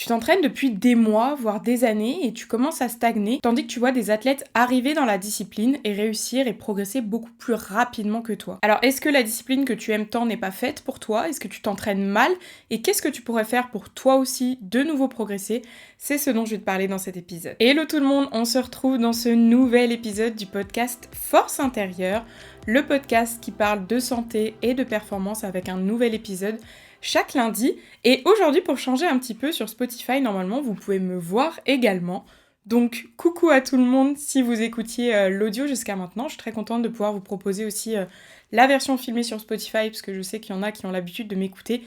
Tu t'entraînes depuis des mois, voire des années, et tu commences à stagner, tandis que tu vois des athlètes arriver dans la discipline et réussir et progresser beaucoup plus rapidement que toi. Alors, est-ce que la discipline que tu aimes tant n'est pas faite pour toi? Est-ce que tu t'entraînes mal? Et qu'est-ce que tu pourrais faire pour toi aussi de nouveau progresser? C'est ce dont je vais te parler dans cet épisode. Hello tout le monde, on se retrouve dans ce nouvel épisode du podcast Force intérieure, le podcast qui parle de santé et de performance avec un nouvel épisode chaque lundi. Et aujourd'hui, pour changer un petit peu sur Spotify, normalement, vous pouvez me voir également. Donc, coucou à tout le monde si vous écoutiez l'audio jusqu'à maintenant. Je suis très contente de pouvoir vous proposer aussi la version filmée sur Spotify, parce que je sais qu'il y en a qui ont l'habitude de m'écouter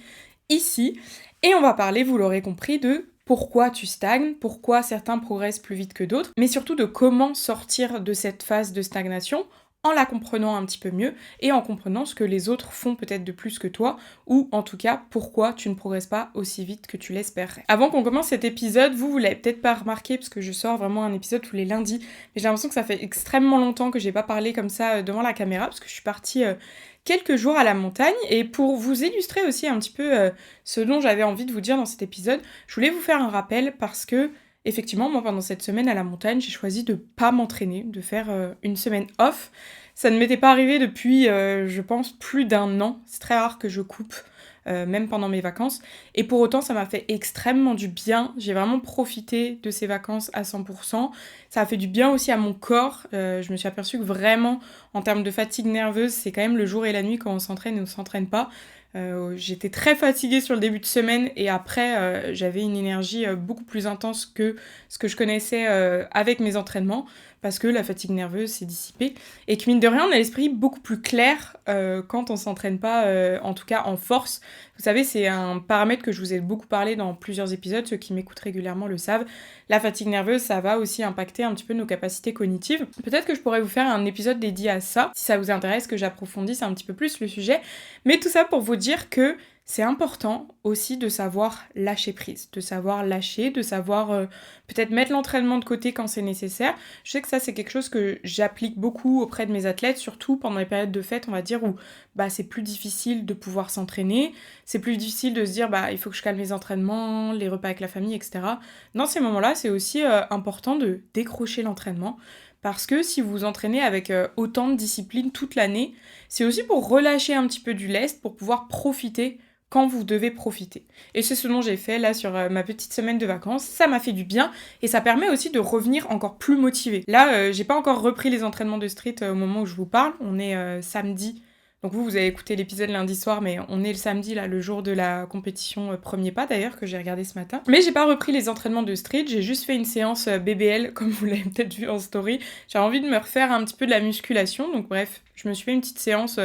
ici. Et on va parler, vous l'aurez compris, de pourquoi tu stagnes, pourquoi certains progressent plus vite que d'autres, mais surtout de comment sortir de cette phase de stagnation en la comprenant un petit peu mieux et en comprenant ce que les autres font peut-être de plus que toi, ou en tout cas pourquoi tu ne progresses pas aussi vite que tu l'espérais. Avant qu'on commence cet épisode, vous l'avez peut-être pas remarqué parce que je sors vraiment un épisode tous les lundis, mais j'ai l'impression que ça fait extrêmement longtemps que j'ai pas parlé comme ça devant la caméra parce que je suis partie quelques jours à la montagne. Et pour vous illustrer aussi un petit peu ce dont j'avais envie de vous dire dans cet épisode, je voulais vous faire un rappel parce que effectivement, moi, pendant cette semaine à la montagne, j'ai choisi de pas m'entraîner, de faire une semaine off. Ça ne m'était pas arrivé depuis, je pense, plus d'un an. C'est très rare que je coupe, même pendant mes vacances. Et pour autant, ça m'a fait extrêmement du bien. J'ai vraiment profité de ces vacances à 100%. Ça a fait du bien aussi à mon corps. Je me suis aperçue que vraiment, en termes de fatigue nerveuse, c'est quand même le jour et la nuit quand on s'entraîne et on s'entraîne pas. J'étais très fatiguée sur le début de semaine et après j'avais une énergie beaucoup plus intense que ce que je connaissais avec mes entraînements parce que la fatigue nerveuse s'est dissipée et que mine de rien on a l'esprit beaucoup plus clair quand on s'entraîne pas, en tout cas en force. Vous savez, c'est un paramètre que je vous ai beaucoup parlé dans plusieurs épisodes, ceux qui m'écoutent régulièrement le savent. La fatigue nerveuse, ça va aussi impacter un petit peu nos capacités cognitives. Peut-être que je pourrais vous faire un épisode dédié à ça, si ça vous intéresse que j'approfondisse un petit peu plus le sujet. Mais tout ça pour vous dire que c'est important aussi de savoir lâcher prise, de savoir lâcher, de savoir peut-être mettre l'entraînement de côté quand c'est nécessaire. Je sais que ça, c'est quelque chose que j'applique beaucoup auprès de mes athlètes, surtout pendant les périodes de fête, on va dire, où c'est plus difficile de pouvoir s'entraîner, c'est plus difficile de se dire il faut que je calme les entraînements, les repas avec la famille, etc. Dans ces moments-là, c'est aussi important de décrocher l'entraînement. Parce que si vous vous entraînez avec autant de discipline toute l'année, c'est aussi pour relâcher un petit peu du lest, pour pouvoir profiter quand vous devez profiter. Et c'est ce dont j'ai fait là sur ma petite semaine de vacances. Ça m'a fait du bien et ça permet aussi de revenir encore plus motivé. Là, j'ai pas encore repris les entraînements de street au moment où je vous parle. On est samedi. Donc vous avez écouté l'épisode lundi soir, mais on est le samedi, là, le jour de la compétition premier pas d'ailleurs, que j'ai regardé ce matin. Mais j'ai pas repris les entraînements de street, j'ai juste fait une séance BBL, comme vous l'avez peut-être vu en story. J'ai envie de me refaire un petit peu de la musculation, donc bref, je me suis fait une petite séance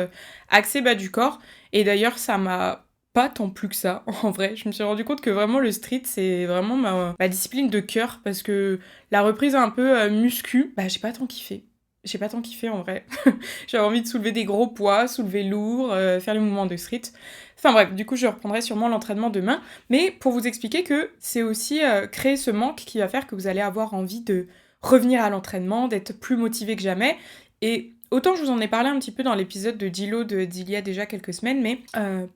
axée bas du corps. Et d'ailleurs, ça m'a pas tant plus que ça, en vrai. Je me suis rendu compte que vraiment le street, c'est vraiment ma discipline de cœur, parce que la reprise un peu muscu, j'ai pas tant kiffé. J'ai pas tant kiffé en vrai. J'avais envie de soulever des gros poids, soulever lourd, faire les mouvements de street. Enfin bref, du coup je reprendrai sûrement l'entraînement demain. Mais pour vous expliquer que c'est aussi créer ce manque qui va faire que vous allez avoir envie de revenir à l'entraînement, d'être plus motivé que jamais. Et autant je vous en ai parlé un petit peu dans l'épisode de Dilo d'il y a déjà quelques semaines, mais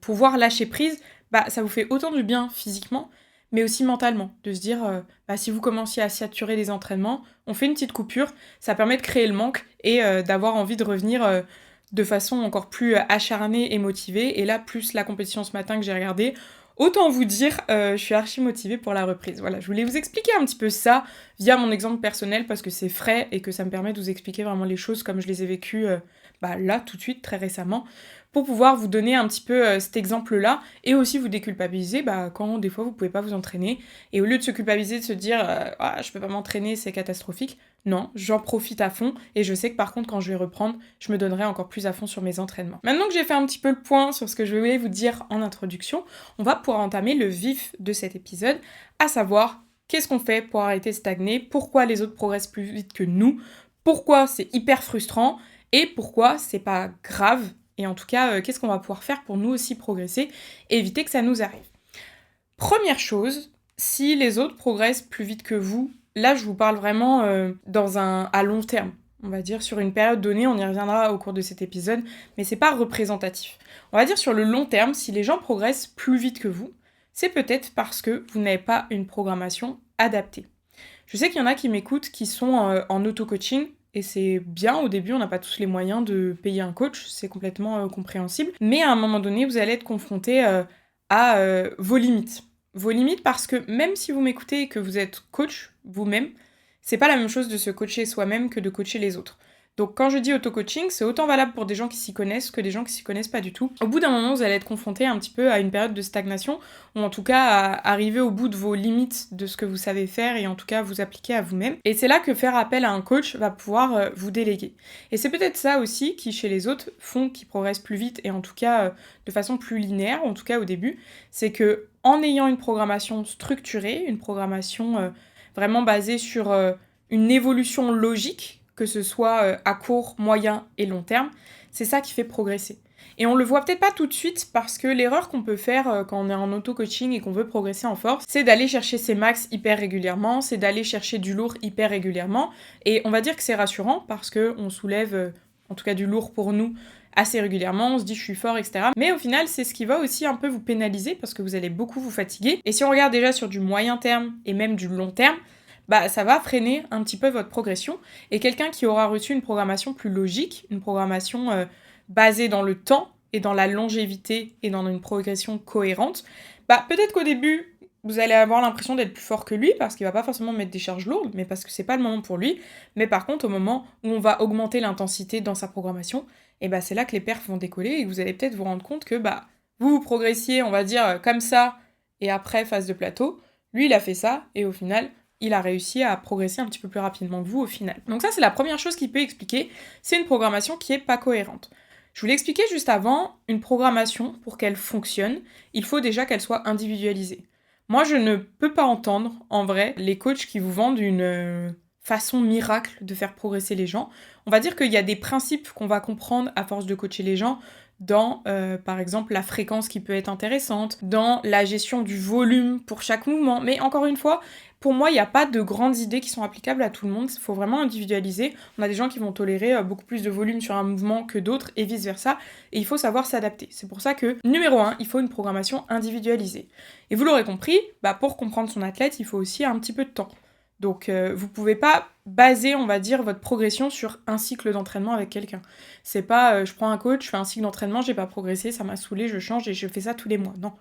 pouvoir lâcher prise, ça vous fait autant du bien physiquement, mais aussi mentalement, de se dire, si vous commenciez à saturer les entraînements, on fait une petite coupure, ça permet de créer le manque et d'avoir envie de revenir de façon encore plus acharnée et motivée. Et là, plus la compétition ce matin que j'ai regardée, autant vous dire, je suis archi motivée pour la reprise. Voilà, je voulais vous expliquer un petit peu ça via mon exemple personnel parce que c'est frais et que ça me permet de vous expliquer vraiment les choses comme je les ai vécues là, tout de suite, très récemment, pour pouvoir vous donner un petit peu cet exemple-là et aussi vous déculpabiliser quand des fois vous pouvez pas vous entraîner. Et au lieu de se culpabiliser, de se dire je peux pas m'entraîner, c'est catastrophique. Non, j'en profite à fond et je sais que par contre quand je vais reprendre, je me donnerai encore plus à fond sur mes entraînements. Maintenant que j'ai fait un petit peu le point sur ce que je voulais vous dire en introduction, on va pouvoir entamer le vif de cet épisode, à savoir qu'est-ce qu'on fait pour arrêter de stagner, pourquoi les autres progressent plus vite que nous, pourquoi c'est hyper frustrant et pourquoi c'est pas grave. Et en tout cas, qu'est-ce qu'on va pouvoir faire pour nous aussi progresser et éviter que ça nous arrive. Première chose, si les autres progressent plus vite que vous, là je vous parle vraiment à long terme. On va dire sur une période donnée, on y reviendra au cours de cet épisode, mais c'est pas représentatif. On va dire sur le long terme, si les gens progressent plus vite que vous, c'est peut-être parce que vous n'avez pas une programmation adaptée. Je sais qu'il y en a qui m'écoutent qui sont en auto-coaching, et c'est bien, au début on n'a pas tous les moyens de payer un coach, c'est complètement compréhensible, mais à un moment donné vous allez être confronté à vos limites. Vos limites parce que même si vous m'écoutez et que vous êtes coach vous-même, c'est pas la même chose de se coacher soi-même que de coacher les autres. Donc quand je dis auto-coaching, c'est autant valable pour des gens qui s'y connaissent que des gens qui s'y connaissent pas du tout. Au bout d'un moment, vous allez être confronté un petit peu à une période de stagnation, ou en tout cas à arriver au bout de vos limites de ce que vous savez faire et en tout cas vous appliquer à vous-même. Et c'est là que faire appel à un coach va pouvoir vous déléguer. Et c'est peut-être ça aussi qui chez les autres font qu'ils progressent plus vite et en tout cas de façon plus linéaire, en tout cas au début, c'est que en ayant une programmation structurée, une programmation vraiment basée sur une évolution logique, que ce soit à court, moyen et long terme, c'est ça qui fait progresser. Et on le voit peut-être pas tout de suite parce que l'erreur qu'on peut faire quand on est en auto-coaching et qu'on veut progresser en force, c'est d'aller chercher ses max hyper régulièrement, c'est d'aller chercher du lourd hyper régulièrement. Et on va dire que c'est rassurant parce qu'on soulève, en tout cas du lourd pour nous, assez régulièrement, on se dit je suis fort, etc. Mais au final, c'est ce qui va aussi un peu vous pénaliser parce que vous allez beaucoup vous fatiguer. Et si on regarde déjà sur du moyen terme et même du long terme, ça va freiner un petit peu votre progression. Et quelqu'un qui aura reçu une programmation plus logique, une programmation basée dans le temps et dans la longévité et dans une progression cohérente, peut-être qu'au début, vous allez avoir l'impression d'être plus fort que lui parce qu'il va pas forcément mettre des charges lourdes, mais parce que c'est pas le moment pour lui. Mais par contre, au moment où on va augmenter l'intensité dans sa programmation, c'est là que les perfs vont décoller et que vous allez peut-être vous rendre compte que vous progressiez, on va dire, comme ça, et après, phase de plateau. Lui, il a fait ça, et au final, il a réussi à progresser un petit peu plus rapidement que vous au final. Donc ça, c'est la première chose qui peut expliquer, c'est une programmation qui est pas cohérente. Je vous l'ai expliqué juste avant, une programmation, pour qu'elle fonctionne, il faut déjà qu'elle soit individualisée. Moi, je ne peux pas entendre, en vrai, les coachs qui vous vendent une façon miracle de faire progresser les gens. On va dire qu'il y a des principes qu'on va comprendre à force de coacher les gens, dans, par exemple, la fréquence qui peut être intéressante, dans la gestion du volume pour chaque mouvement. Mais encore une fois, pour moi, il n'y a pas de grandes idées qui sont applicables à tout le monde. Il faut vraiment individualiser. On a des gens qui vont tolérer beaucoup plus de volume sur un mouvement que d'autres, et vice-versa. Et il faut savoir s'adapter. C'est pour ça que, numéro 1, il faut une programmation individualisée. Et vous l'aurez compris, pour comprendre son athlète, il faut aussi un petit peu de temps. Donc vous pouvez pas baser, on va dire, votre progression sur un cycle d'entraînement avec quelqu'un. C'est pas je prends un coach, je fais un cycle d'entraînement, j'ai pas progressé, ça m'a saoulé, je change et je fais ça tous les mois. Non.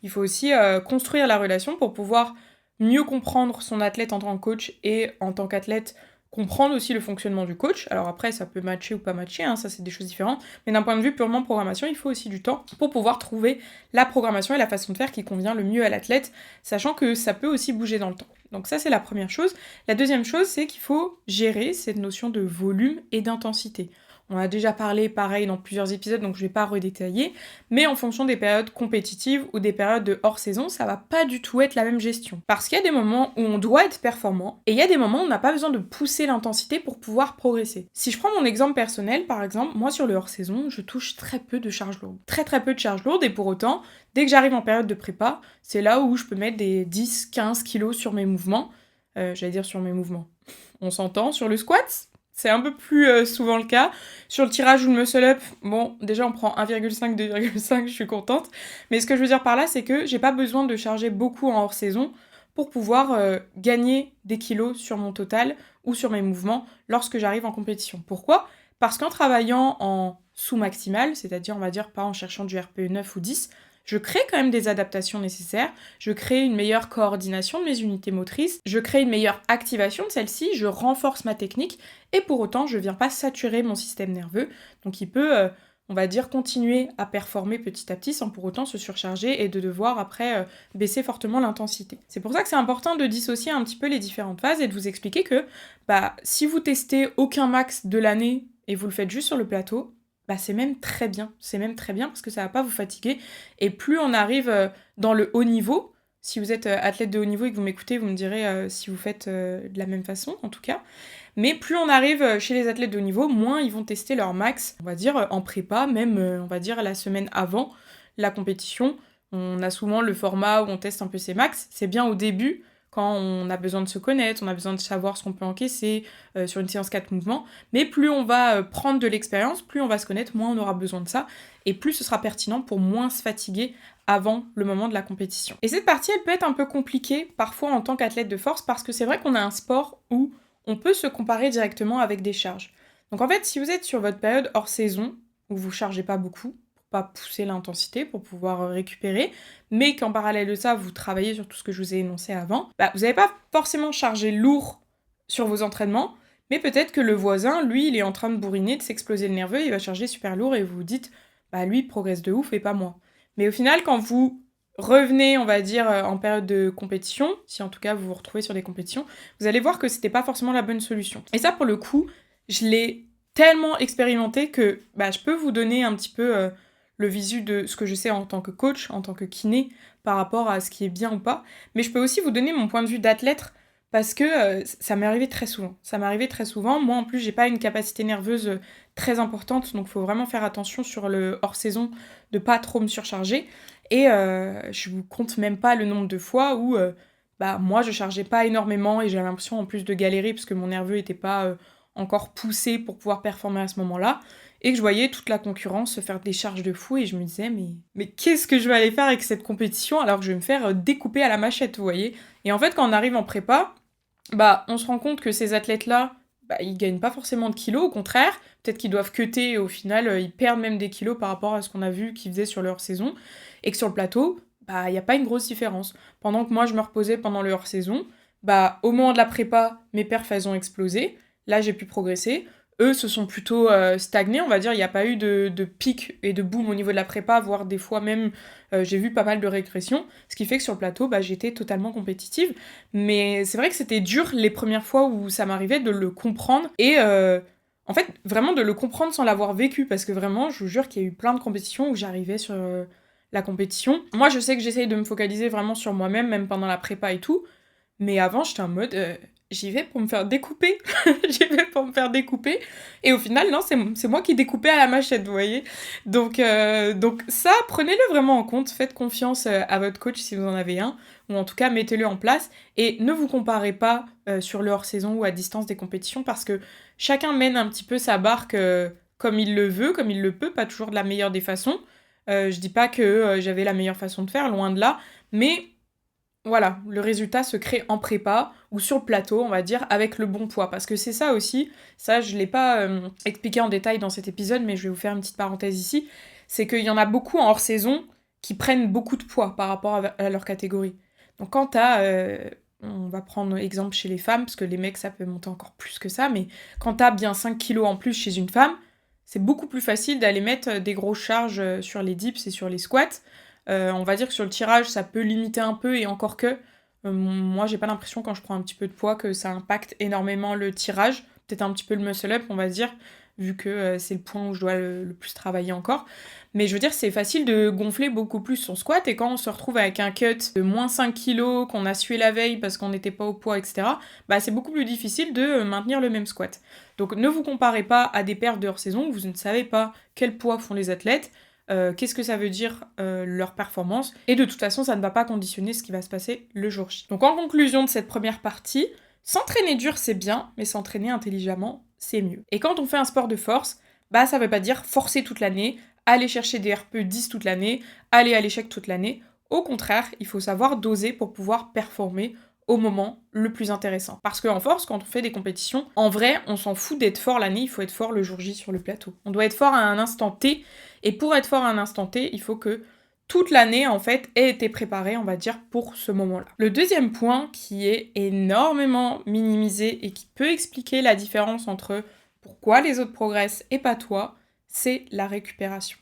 Il faut aussi construire la relation pour pouvoir mieux comprendre son athlète en tant que coach et en tant qu'athlète comprendre aussi le fonctionnement du coach. Alors après, ça peut matcher ou pas matcher, ça c'est des choses différentes. Mais d'un point de vue purement programmation, il faut aussi du temps pour pouvoir trouver la programmation et la façon de faire qui convient le mieux à l'athlète, sachant que ça peut aussi bouger dans le temps. Donc ça, c'est la première chose. La deuxième chose, c'est qu'il faut gérer cette notion de volume et d'intensité. On a déjà parlé, pareil, dans plusieurs épisodes, donc je vais pas redétailler, mais en fonction des périodes compétitives ou des périodes de hors-saison, ça va pas du tout être la même gestion. Parce qu'il y a des moments où on doit être performant, et il y a des moments où on n'a pas besoin de pousser l'intensité pour pouvoir progresser. Si je prends mon exemple personnel, par exemple, moi sur le hors-saison, je touche très peu de charges lourdes. Très très peu de charges lourdes, et pour autant, dès que j'arrive en période de prépa, c'est là où je peux mettre des 10-15 kilos sur mes mouvements. J'allais dire sur mes mouvements. On s'entend sur le squat, c'est un peu plus souvent le cas. Sur le tirage ou le muscle-up, bon, déjà on prend 1,5, 2,5, je suis contente. Mais ce que je veux dire par là, c'est que j'ai pas besoin de charger beaucoup en hors-saison pour pouvoir gagner des kilos sur mon total ou sur mes mouvements lorsque j'arrive en compétition. Pourquoi ? Parce qu'en travaillant en sous-maximal, c'est-à-dire on va dire pas en cherchant du RPE 9 ou 10, je crée quand même des adaptations nécessaires, je crée une meilleure coordination de mes unités motrices, je crée une meilleure activation de celle-ci, je renforce ma technique, et pour autant, je viens pas saturer mon système nerveux, donc il peut, on va dire, continuer à performer petit à petit sans pour autant se surcharger et de devoir après baisser fortement l'intensité. C'est pour ça que c'est important de dissocier un petit peu les différentes phases et de vous expliquer que si vous testez aucun max de l'année et vous le faites juste sur le plateau, c'est même très bien. C'est même très bien parce que ça va pas vous fatiguer. Et plus on arrive dans le haut niveau, si vous êtes athlète de haut niveau et que vous m'écoutez, vous me direz si vous faites de la même façon, en tout cas. Mais plus on arrive chez les athlètes de haut niveau, moins ils vont tester leur max, on va dire en prépa, même on va dire la semaine avant la compétition. On a souvent le format où on teste un peu ses max. C'est bien au début, quand on a besoin de se connaître, on a besoin de savoir ce qu'on peut encaisser sur une séance 4 mouvements, mais plus on va prendre de l'expérience, plus on va se connaître, moins on aura besoin de ça, et plus ce sera pertinent pour moins se fatiguer avant le moment de la compétition. Et cette partie, elle peut être un peu compliquée parfois en tant qu'athlète de force, parce que c'est vrai qu'on a un sport où on peut se comparer directement avec des charges. Donc en fait, si vous êtes sur votre période hors saison, où vous chargez pas beaucoup, pour pas pousser l'intensité, pour pouvoir récupérer, mais qu'en parallèle de ça, vous travaillez sur tout ce que je vous ai énoncé avant, vous n'allez pas forcément charger lourd sur vos entraînements, mais peut-être que le voisin, lui, il est en train de bourriner, de s'exploser le nerveux, il va charger super lourd et vous vous dites, lui, il progresse de ouf et pas moi. Mais au final, quand vous revenez, on va dire, en période de compétition, si en tout cas vous vous retrouvez sur des compétitions, vous allez voir que c'était pas forcément la bonne solution. Et ça, pour le coup, je l'ai tellement expérimenté que je peux vous donner un petit peu le visu de ce que je sais en tant que coach, en tant que kiné, par rapport à ce qui est bien ou pas. Mais je peux aussi vous donner mon point de vue d'athlète, parce que ça m'est arrivé très souvent. Ça m'est arrivé très souvent. Moi, en plus, j'ai pas une capacité nerveuse très importante, donc il faut vraiment faire attention sur le hors-saison de pas trop me surcharger. Et je vous compte même pas le nombre de fois où moi, je chargeais pas énormément et j'avais l'impression en plus de galérer parce que mon nerveux était pas encore poussé pour pouvoir performer à ce moment-là. Et que je voyais toute la concurrence se faire des charges de fou et je me disais mais qu'est-ce que je vais aller faire avec cette compétition alors que je vais me faire découper à la machette, vous voyez. Et en fait, quand on arrive en prépa, on se rend compte que ces athlètes-là, ils gagnent pas forcément de kilos, au contraire, peut-être qu'ils doivent cutter et au final, ils perdent même des kilos par rapport à ce qu'on a vu qu'ils faisaient sur leur saison, et que sur le plateau, il n'y a pas une grosse différence. Pendant que moi, je me reposais pendant le hors-saison, au moment de la prépa, mes perfs, elles ont explosé, là, j'ai pu progresser. Eux se sont plutôt stagnés, on va dire, il n'y a pas eu de pic et de boom au niveau de la prépa, voire des fois même, j'ai vu pas mal de régression, ce qui fait que sur le plateau, j'étais totalement compétitive. Mais c'est vrai que c'était dur les premières fois où ça m'arrivait de le comprendre, et en fait, vraiment de le comprendre sans l'avoir vécu, parce que vraiment, je vous jure qu'il y a eu plein de compétitions où j'arrivais sur la compétition. Moi, je sais que j'essaye de me focaliser vraiment sur moi-même, même pendant la prépa et tout, mais avant, j'étais en mode... j'y vais pour me faire découper. J'y vais pour me faire découper. Et au final, non, c'est moi qui découpais à la machette, vous voyez. Donc ça, prenez-le vraiment en compte. Faites confiance à votre coach si vous en avez un. Ou en tout cas, mettez-le en place. Et ne vous comparez pas sur le hors-saison ou à distance des compétitions, parce que chacun mène un petit peu sa barque comme il le veut, comme il le peut, pas toujours de la meilleure des façons. Je dis pas que j'avais la meilleure façon de faire, loin de là. Mais... voilà, le résultat se crée en prépa ou sur le plateau, on va dire, avec le bon poids. Parce que c'est ça aussi, ça je l'ai pas expliqué en détail dans cet épisode, mais je vais vous faire une petite parenthèse ici, c'est qu'il y en a beaucoup en hors-saison qui prennent beaucoup de poids par rapport à leur catégorie. Donc quand t'as, on va prendre exemple chez les femmes, parce que les mecs ça peut monter encore plus que ça, mais quand t'as bien 5 kilos en plus chez une femme, c'est beaucoup plus facile d'aller mettre des grosses charges sur les dips et sur les squats. On va dire que sur le tirage, ça peut limiter un peu, et encore que, moi j'ai pas l'impression quand je prends un petit peu de poids que ça impacte énormément le tirage, peut-être un petit peu le muscle-up on va dire, vu que c'est le point où je dois le plus travailler encore. Mais je veux dire, c'est facile de gonfler beaucoup plus son squat, et quand on se retrouve avec un cut de moins 5 kilos, qu'on a sué la veille parce qu'on n'était pas au poids, etc., c'est beaucoup plus difficile de maintenir le même squat. Donc ne vous comparez pas à des perfs de hors-saison où vous ne savez pas quel poids font les athlètes, qu'est-ce que ça veut dire leur performance, et de toute façon ça ne va pas conditionner ce qui va se passer le jour J. Donc en conclusion de cette première partie, s'entraîner dur c'est bien, mais s'entraîner intelligemment c'est mieux. Et quand on fait un sport de force, ça veut pas dire forcer toute l'année, aller chercher des RPE 10 toute l'année, aller à l'échec toute l'année. Au contraire, il faut savoir doser pour pouvoir performer au moment le plus intéressant. Parce qu'en force, quand on fait des compétitions, en vrai, on s'en fout d'être fort l'année, il faut être fort le jour J sur le plateau. On doit être fort à un instant T, et pour être fort à un instant T, il faut que toute l'année, en fait, ait été préparée, on va dire, pour ce moment-là. Le deuxième point, qui est énormément minimisé et qui peut expliquer la différence entre pourquoi les autres progressent et pas toi, c'est la récupération.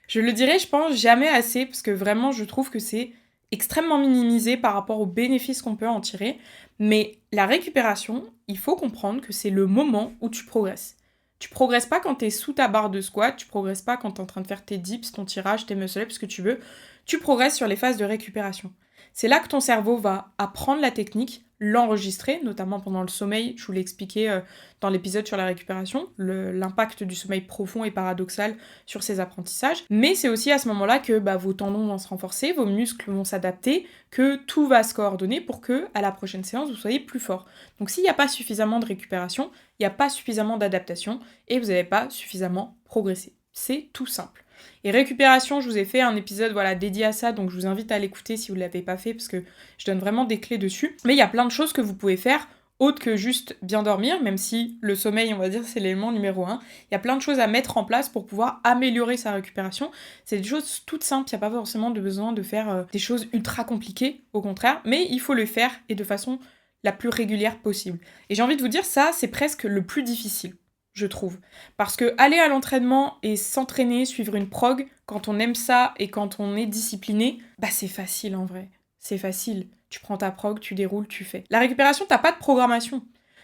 Je le dirai, je pense, jamais assez, parce que vraiment, je trouve que c'est extrêmement minimisé par rapport aux bénéfices qu'on peut en tirer, mais la récupération, il faut comprendre que c'est le moment où tu progresses. Tu progresses pas quand t'es sous ta barre de squat, tu progresses pas quand t'es en train de faire tes dips, ton tirage, tes muscle-ups, ce que tu veux, tu progresses sur les phases de récupération. c'est là que ton cerveau va apprendre la technique, l'enregistrer, notamment pendant le sommeil. Je vous l'ai expliqué dans l'épisode sur la récupération, l'impact du sommeil profond et paradoxal sur ces apprentissages. Mais c'est aussi à ce moment-là que vos tendons vont se renforcer, vos muscles vont s'adapter, que tout va se coordonner pour que à la prochaine séance, vous soyez plus fort. Donc s'il n'y a pas suffisamment de récupération, il n'y a pas suffisamment d'adaptation et vous n'avez pas suffisamment progressé. C'est tout simple. Et récupération, je vous ai fait un épisode dédié à ça, donc je vous invite à l'écouter si vous ne l'avez pas fait, parce que je donne vraiment des clés dessus. Mais il y a plein de choses que vous pouvez faire, autre que juste bien dormir, même si le sommeil, on va dire, c'est l'élément numéro 1. Il y a plein de choses à mettre en place pour pouvoir améliorer sa récupération. C'est des choses toutes simples, il n'y a pas forcément besoin de faire des choses ultra compliquées, au contraire, mais il faut le faire, et de façon la plus régulière possible. Et j'ai envie de vous dire, ça, c'est presque le plus difficile, je trouve. Parce que aller à l'entraînement et s'entraîner, suivre une prog, quand on aime ça et quand on est discipliné, c'est facile en vrai. C'est facile. Tu prends ta prog, tu déroules, tu fais. La récupération, t'as pas de programmation.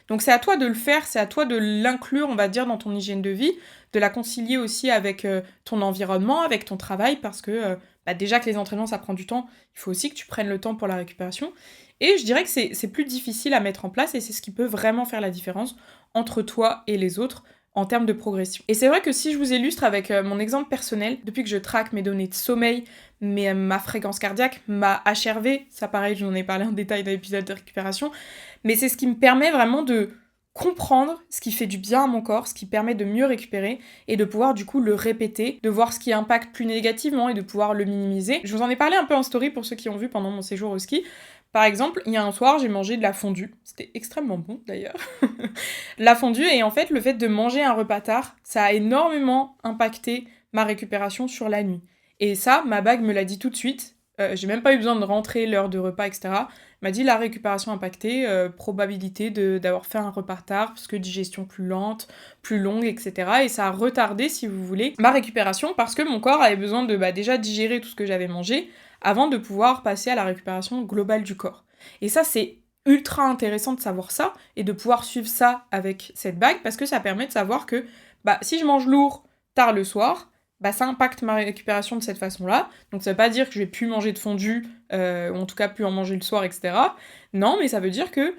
Donc c'est à toi de le faire, c'est à toi de l'inclure, on va dire, dans ton hygiène de vie, de la concilier aussi avec ton environnement, avec ton travail, parce que déjà que les entraînements, ça prend du temps, il faut aussi que tu prennes le temps pour la récupération. Et je dirais que c'est plus difficile à mettre en place, et c'est ce qui peut vraiment faire la différence entre toi et les autres en termes de progression. Et c'est vrai que si je vous illustre avec mon exemple personnel, depuis que je traque mes données de sommeil, ma fréquence cardiaque, ma HRV, ça pareil, je vous en ai parlé en détail dans l'épisode de récupération, mais c'est ce qui me permet vraiment de comprendre ce qui fait du bien à mon corps, ce qui permet de mieux récupérer et de pouvoir du coup le répéter, de voir ce qui impacte plus négativement et de pouvoir le minimiser. Je vous en ai parlé un peu en story pour ceux qui ont vu pendant mon séjour au ski. Par exemple, il y a un soir, j'ai mangé de la fondue. C'était extrêmement bon, d'ailleurs. La fondue, et en fait, le fait de manger un repas tard, ça a énormément impacté ma récupération sur la nuit. Et ça, ma bague me l'a dit tout de suite. J'ai même pas eu besoin de rentrer l'heure de repas, etc. Elle m'a dit la récupération impactée, probabilité d'avoir fait un repas tard, parce que digestion plus lente, plus longue, etc. Et ça a retardé, si vous voulez, ma récupération, parce que mon corps avait besoin de déjà digérer tout ce que j'avais mangé, avant de pouvoir passer à la récupération globale du corps. Et ça, c'est ultra intéressant de savoir ça, et de pouvoir suivre ça avec cette bague, parce que ça permet de savoir que si je mange lourd tard le soir, ça impacte ma récupération de cette façon-là. Donc ça veut pas dire que je vais plus manger de fondue, ou en tout cas plus en manger le soir, etc. Non, mais ça veut dire que,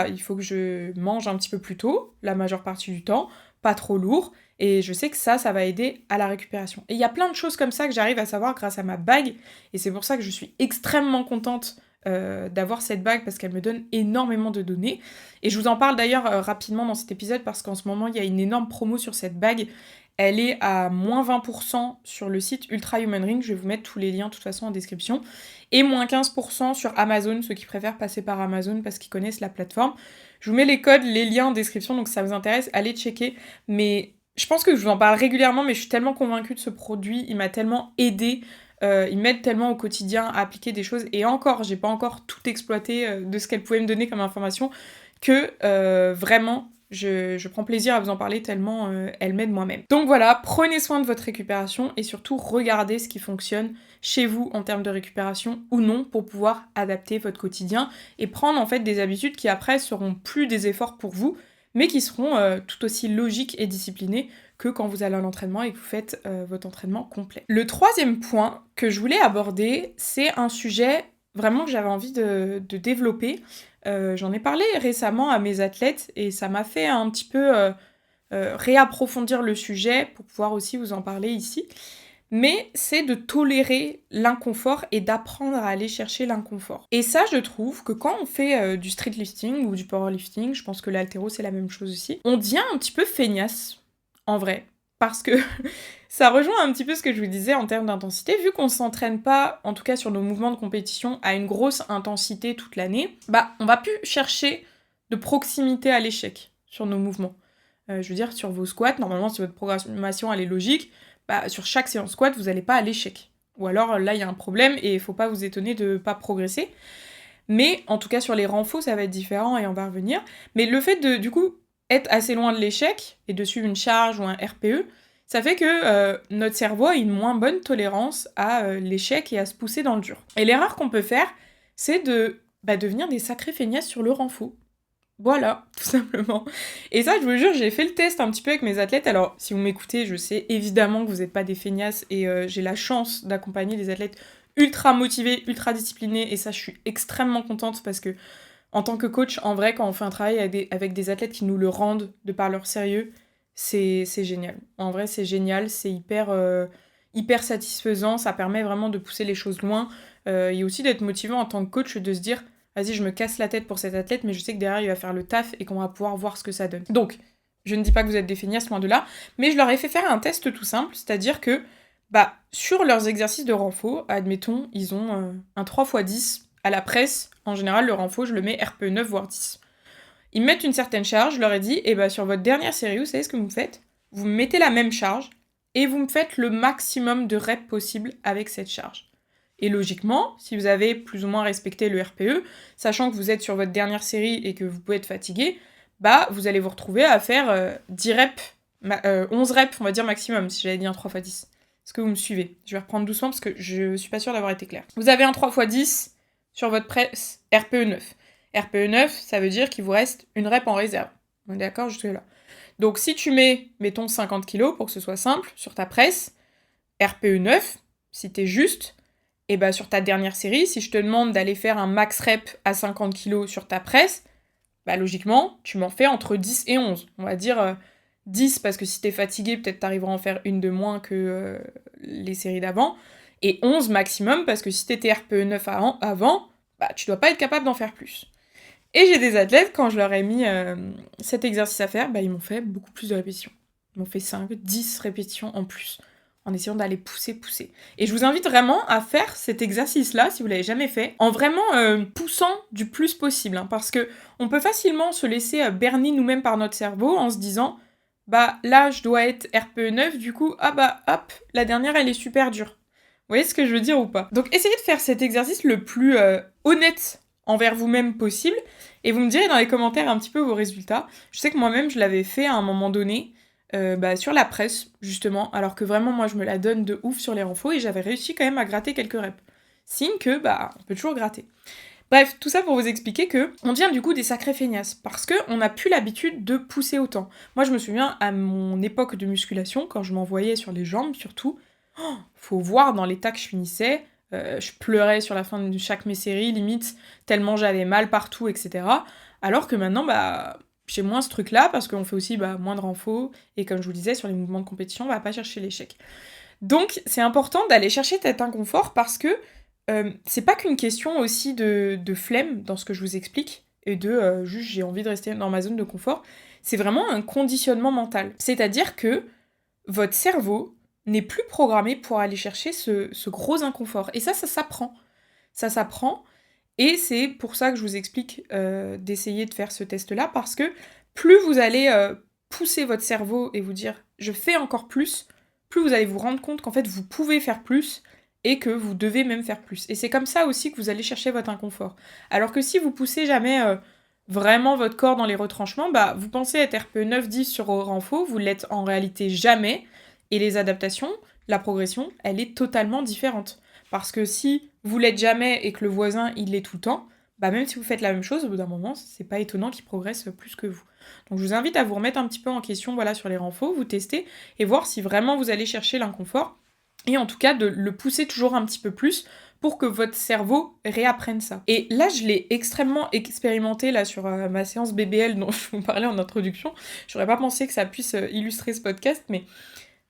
il faut que je mange un petit peu plus tôt, la majeure partie du temps, pas trop lourd, et je sais que ça va aider à la récupération. Et il y a plein de choses comme ça que j'arrive à savoir grâce à ma bague, et c'est pour ça que je suis extrêmement contente d'avoir cette bague, parce qu'elle me donne énormément de données. Et je vous en parle d'ailleurs rapidement dans cet épisode, parce qu'en ce moment, il y a une énorme promo sur cette bague. Elle est à moins 20% sur le site Ultra Human Ring, je vais vous mettre tous les liens de toute façon en description, et moins 15% sur Amazon, ceux qui préfèrent passer par Amazon parce qu'ils connaissent la plateforme. Je vous mets les codes, les liens en description, donc si ça vous intéresse, allez checker. Mais je pense que je vous en parle régulièrement, mais je suis tellement convaincue de ce produit, il m'a tellement aidée, il m'aide tellement au quotidien à appliquer des choses, et encore, j'ai pas encore tout exploité de ce qu'elle pouvait me donner comme information, que vraiment... Je prends plaisir à vous en parler tellement elle m'aide moi-même. Donc voilà, prenez soin de votre récupération et surtout regardez ce qui fonctionne chez vous en termes de récupération ou non pour pouvoir adapter votre quotidien et prendre en fait des habitudes qui après seront plus des efforts pour vous, mais qui seront tout aussi logiques et disciplinées que quand vous allez à l'entraînement et que vous faites votre entraînement complet. Le troisième point que je voulais aborder, c'est un sujet vraiment que j'avais envie de développer. J'en ai parlé récemment à mes athlètes et ça m'a fait un petit peu réapprofondir le sujet pour pouvoir aussi vous en parler ici. Mais c'est de tolérer l'inconfort et d'apprendre à aller chercher l'inconfort. Et ça, je trouve que quand on fait du streetlifting ou du powerlifting, je pense que l'haltéro c'est la même chose aussi, on devient un petit peu feignasse, en vrai. Parce que ça rejoint un petit peu ce que je vous disais en termes d'intensité. Vu qu'on s'entraîne pas, en tout cas sur nos mouvements de compétition, à une grosse intensité toute l'année, on va plus chercher de proximité à l'échec sur nos mouvements. Je veux dire, sur vos squats, normalement, si votre programmation elle est logique, sur chaque séance squat, vous n'allez pas à l'échec. Ou alors, là, il y a un problème et il faut pas vous étonner de pas progresser. Mais, en tout cas, sur les renfos, ça va être différent et on va revenir. Mais le fait de, du coup, être assez loin de l'échec et de suivre une charge ou un RPE, ça fait que notre cerveau a une moins bonne tolérance à l'échec et à se pousser dans le dur. Et l'erreur qu'on peut faire, c'est de devenir des sacrés feignasses sur le renfo. Voilà, tout simplement. Et ça, je vous jure, j'ai fait le test un petit peu avec mes athlètes. Alors, si vous m'écoutez, je sais évidemment que vous n'êtes pas des feignasses et j'ai la chance d'accompagner des athlètes ultra motivée, ultra disciplinée, et ça, je suis extrêmement contente parce que, en tant que coach, en vrai, quand on fait un travail avec des athlètes qui nous le rendent de par leur sérieux, c'est génial. En vrai, c'est génial, c'est hyper satisfaisant, ça permet vraiment de pousser les choses loin, et aussi d'être motivant en tant que coach, de se dire, vas-y, je me casse la tête pour cet athlète, mais je sais que derrière, il va faire le taf et qu'on va pouvoir voir ce que ça donne. Donc, je ne dis pas que vous êtes des feignasses, loin de là, mais je leur ai fait faire un test tout simple, c'est-à-dire que, sur leurs exercices de renfo, admettons, ils ont un 3x10 à la presse. En général, le renfo, je le mets RPE 9 voire 10. Ils mettent une certaine charge, je leur ai dit, sur votre dernière série, vous savez ce que vous faites ? Vous mettez la même charge et vous me faites le maximum de reps possible avec cette charge. Et logiquement, si vous avez plus ou moins respecté le RPE, sachant que vous êtes sur votre dernière série et que vous pouvez être fatigué, vous allez vous retrouver à faire 10 reps, 11 reps, on va dire maximum, si j'avais dit un 3x10. Est-ce que vous me suivez ? Je vais reprendre doucement parce que je suis pas sûre d'avoir été claire. Vous avez un 3x10 sur votre presse RPE 9. RPE 9, ça veut dire qu'il vous reste une rep en réserve. On est d'accord jusque là. Donc si tu mets, mettons 50 kg pour que ce soit simple, sur ta presse, RPE 9, si t'es juste, sur ta dernière série, si je te demande d'aller faire un max rep à 50 kg sur ta presse, logiquement, tu m'en fais entre 10 et 11. On va dire 10 parce que si t'es fatigué, peut-être t'arriveras à en faire une de moins que les séries d'avant. Et 11 maximum parce que si t'étais RPE 9 avant, tu dois pas être capable d'en faire plus. Et j'ai des athlètes, quand je leur ai mis cet exercice à faire, ils m'ont fait beaucoup plus de répétitions. Ils m'ont fait 5, 10 répétitions en plus, en essayant d'aller pousser. Et je vous invite vraiment à faire cet exercice-là, si vous l'avez jamais fait, en vraiment poussant du plus possible, parce que on peut facilement se laisser berner nous-mêmes par notre cerveau en se disant, là, je dois être RPE 9, du coup, hop, la dernière, elle est super dure. Vous voyez ce que je veux dire ou pas ? Donc, essayez de faire cet exercice le plus honnête envers vous-même possible, et vous me direz dans les commentaires un petit peu vos résultats. Je sais que moi-même, je l'avais fait à un moment donné, sur la presse, justement, alors que vraiment, moi, je me la donne de ouf sur les renfos, et j'avais réussi quand même à gratter quelques reps. Signe que, on peut toujours gratter. Bref, tout ça pour vous expliquer que on devient du coup des sacrés feignasses, parce qu'on n'a plus l'habitude de pousser autant. Moi, je me souviens, à mon époque de musculation, quand je m'envoyais sur les jambes, surtout, faut voir dans l'état que je finissais, je pleurais sur la fin de chaque mes séries, limite, tellement j'avais mal partout, etc. Alors que maintenant, j'ai moins ce truc-là, parce qu'on fait aussi moins de renfo, et comme je vous le disais, sur les mouvements de compétition, on va pas chercher l'échec. Donc, c'est important d'aller chercher cet inconfort, parce que c'est pas qu'une question aussi de flemme dans ce que je vous explique, et de juste j'ai envie de rester dans ma zone de confort, c'est vraiment un conditionnement mental. C'est-à-dire que votre cerveau n'est plus programmé pour aller chercher ce gros inconfort. Et ça s'apprend. Ça s'apprend, et c'est pour ça que je vous explique d'essayer de faire ce test-là, parce que plus vous allez pousser votre cerveau et vous dire « je fais encore plus », plus vous allez vous rendre compte qu'en fait vous pouvez faire plus, et que vous devez même faire plus. Et c'est comme ça aussi que vous allez chercher votre inconfort. Alors que si vous poussez jamais vraiment votre corps dans les retranchements, vous pensez être RPE 9-10 sur renfo, vous l'êtes en réalité jamais, et les adaptations, la progression, elle est totalement différente. Parce que si vous l'êtes jamais et que le voisin, il l'est tout le temps, même si vous faites la même chose, au bout d'un moment, c'est pas étonnant qu'il progresse plus que vous. Donc je vous invite à vous remettre un petit peu en question sur les renfos, vous tester, et voir si vraiment vous allez chercher l'inconfort, et en tout cas de le pousser toujours un petit peu plus pour que votre cerveau réapprenne ça. Et là, je l'ai extrêmement expérimenté sur ma séance BBL dont je vous parlais en introduction. J'aurais pas pensé que ça puisse illustrer ce podcast, mais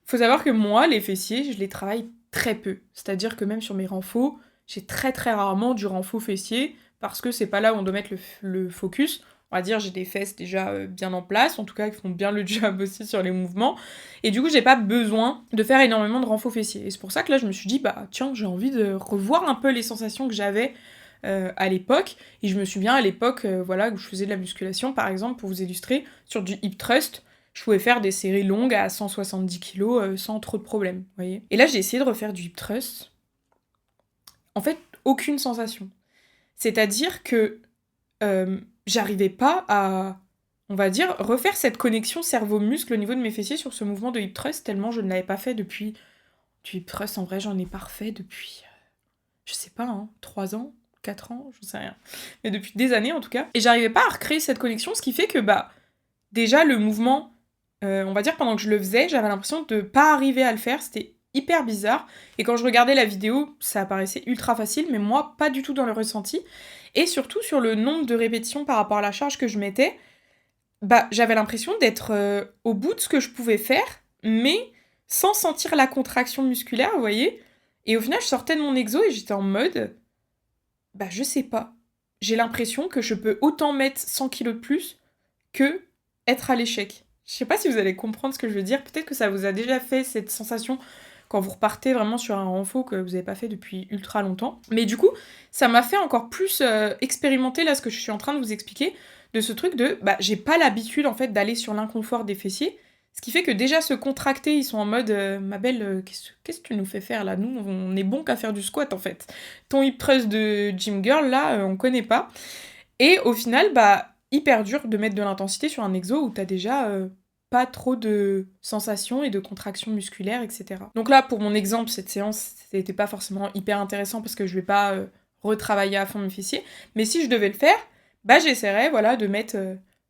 faut savoir que moi, les fessiers, je les travaille très peu. C'est-à-dire que même sur mes renfos, j'ai très très rarement du renfo fessier, parce que c'est pas là où on doit mettre le focus. On va dire, j'ai des fesses déjà bien en place, en tout cas qui font bien le job aussi sur les mouvements, et du coup j'ai pas besoin de faire énormément de renfo fessier. Et c'est pour ça que là je me suis dit, tiens, j'ai envie de revoir un peu les sensations que j'avais à l'époque, et je me souviens à l'époque, où je faisais de la musculation, par exemple, pour vous illustrer, sur du hip thrust, je pouvais faire des séries longues à 170 kg sans trop de problèmes, vous voyez. Et là j'ai essayé de refaire du hip thrust, en fait, aucune sensation. C'est-à-dire que j'arrivais pas à, on va dire, refaire cette connexion cerveau-muscle au niveau de mes fessiers sur ce mouvement de hip thrust, tellement je ne l'avais pas fait depuis... Du hip thrust, en vrai, j'en ai pas refait depuis, je sais pas, 3 ans, 4 ans, je sais rien. Mais depuis des années, en tout cas. Et j'arrivais pas à recréer cette connexion, ce qui fait que, déjà, le mouvement, on va dire, pendant que je le faisais, j'avais l'impression de pas arriver à le faire, c'était hyper bizarre. Et quand je regardais la vidéo, ça paraissait ultra facile, mais moi, pas du tout dans le ressenti. Et surtout sur le nombre de répétitions par rapport à la charge que je mettais, j'avais l'impression d'être au bout de ce que je pouvais faire, mais sans sentir la contraction musculaire, vous voyez. Et au final, je sortais de mon exo et j'étais en mode, je sais pas. J'ai l'impression que je peux autant mettre 100 kilos de plus que être à l'échec. Je sais pas si vous allez comprendre ce que je veux dire. Peut-être que ça vous a déjà fait cette sensation quand vous repartez vraiment sur un renfo que vous n'avez pas fait depuis ultra longtemps. Mais du coup, ça m'a fait encore plus expérimenter là ce que je suis en train de vous expliquer, de ce truc de j'ai pas l'habitude en fait d'aller sur l'inconfort des fessiers, ce qui fait que déjà se contracter, ils sont en mode ma belle, qu'est-ce que tu nous fais faire là? Nous, on est bon qu'à faire du squat en fait. Ton hip thrust de gym girl là, on connaît pas. Et au final, hyper dur de mettre de l'intensité sur un exo où t'as déjà pas trop de sensations et de contractions musculaires, etc. Donc là, pour mon exemple, cette séance, c'était pas forcément hyper intéressant parce que je vais pas retravailler à fond mes fessiers. Mais si je devais le faire, j'essaierais de mettre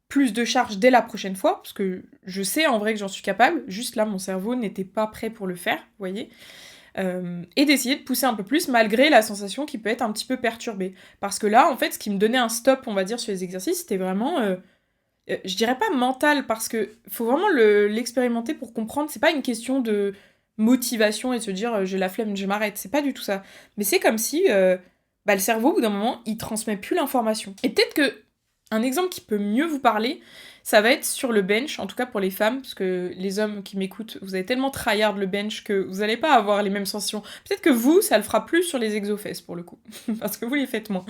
plus de charge dès la prochaine fois, parce que je sais en vrai que j'en suis capable, juste là, mon cerveau n'était pas prêt pour le faire, vous voyez. Et d'essayer de pousser un peu plus malgré la sensation qui peut être un petit peu perturbée. Parce que là, en fait, ce qui me donnait un stop, on va dire, sur les exercices, c'était vraiment, je dirais pas mental, parce que faut vraiment l'expérimenter pour comprendre, c'est pas une question de motivation et de se dire j'ai la flemme, je m'arrête, c'est pas du tout ça. Mais c'est comme si le cerveau, au bout d'un moment, il transmet plus l'information. Et peut-être que un exemple qui peut mieux vous parler, ça va être sur le bench, en tout cas pour les femmes, parce que les hommes qui m'écoutent, vous avez tellement tryhard le bench que vous n'allez pas avoir les mêmes sensations. Peut-être que vous, ça le fera plus sur les exofesses pour le coup, parce que vous les faites moins.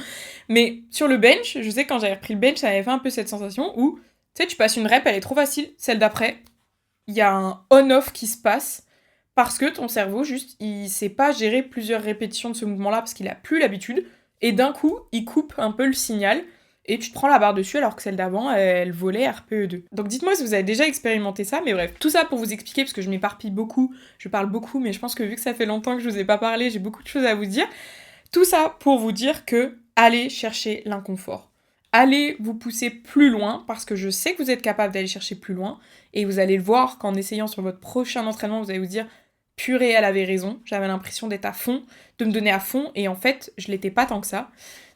Mais sur le bench, je sais que quand j'avais repris le bench, ça avait fait un peu cette sensation où, tu sais, tu passes une rep, elle est trop facile, celle d'après, il y a un on-off qui se passe, parce que ton cerveau, juste, il sait pas gérer plusieurs répétitions de ce mouvement-là, parce qu'il a plus l'habitude, et d'un coup, il coupe un peu le signal, et tu te prends la barre dessus alors que celle d'avant, elle volait RPE2. Donc dites-moi si vous avez déjà expérimenté ça, mais bref, tout ça pour vous expliquer, parce que je m'éparpille beaucoup, je parle beaucoup, mais je pense que vu que ça fait longtemps que je vous ai pas parlé, j'ai beaucoup de choses à vous dire. Tout ça pour vous dire que allez chercher l'inconfort. Allez vous pousser plus loin, parce que je sais que vous êtes capable d'aller chercher plus loin, et vous allez le voir qu'en essayant sur votre prochain entraînement, vous allez vous dire purée, elle avait raison, j'avais l'impression d'être à fond, de me donner à fond, et en fait, je l'étais pas tant que ça.